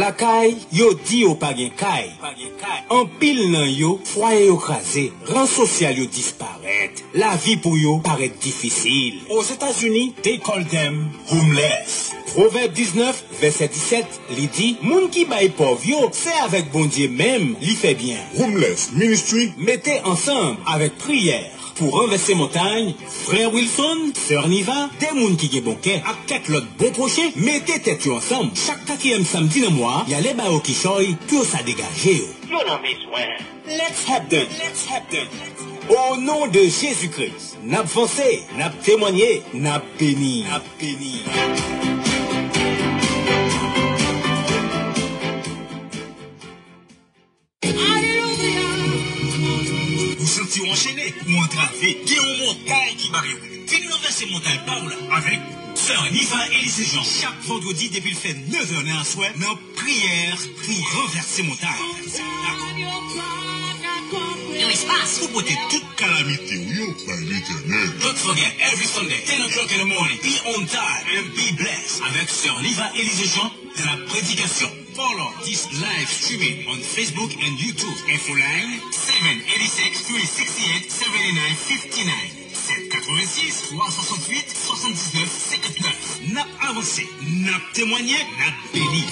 la caille, yo dit yo pas gen caille. En pile nan yo, foyer yo crasé, rang social yo disparaît. La vie pour yo paraît difficile. Aux États-Unis, they call them homeless. Proverbe 19, verset 17, li dit, moun ki bay pauvre yo, c'est avec bon Dieu même, li fait bien. Homeless Ministry, mettez ensemble avec prière. Pour renverser montagne, frère Wilson, sœur Niva, des moun qui gen bon cœur, ak quelques l'autre bon prochain, mettez tête yo ensemble. Chaque 4e samedi dans mois, y a les bao qui choy, puis ça dégage yo. Yo nan besoin. Let's have them. Au nom de Jésus-Christ, n'a foncé, n'a témoigné, n'a béni. Vous sentez enchaîné ou entravé, qui ont montagne qui barre. Venez renverser montagne par là avec Sœur Niva et les gens chaque vendredi depuis le fait 9h dans soir dans prière pour renverser montagne. Yo espace. Pour porter toute calamité par l'éternel. Don't forget, every Sunday, 10 o'clock in the morning, be on time and be blessed avec Sœur Niva et les gens de la prédication. Follow this live streaming on Facebook and YouTube. Info line 786 368 7959. 786 368 79 59. N'a avancé, n'a témoigné, n'a béni.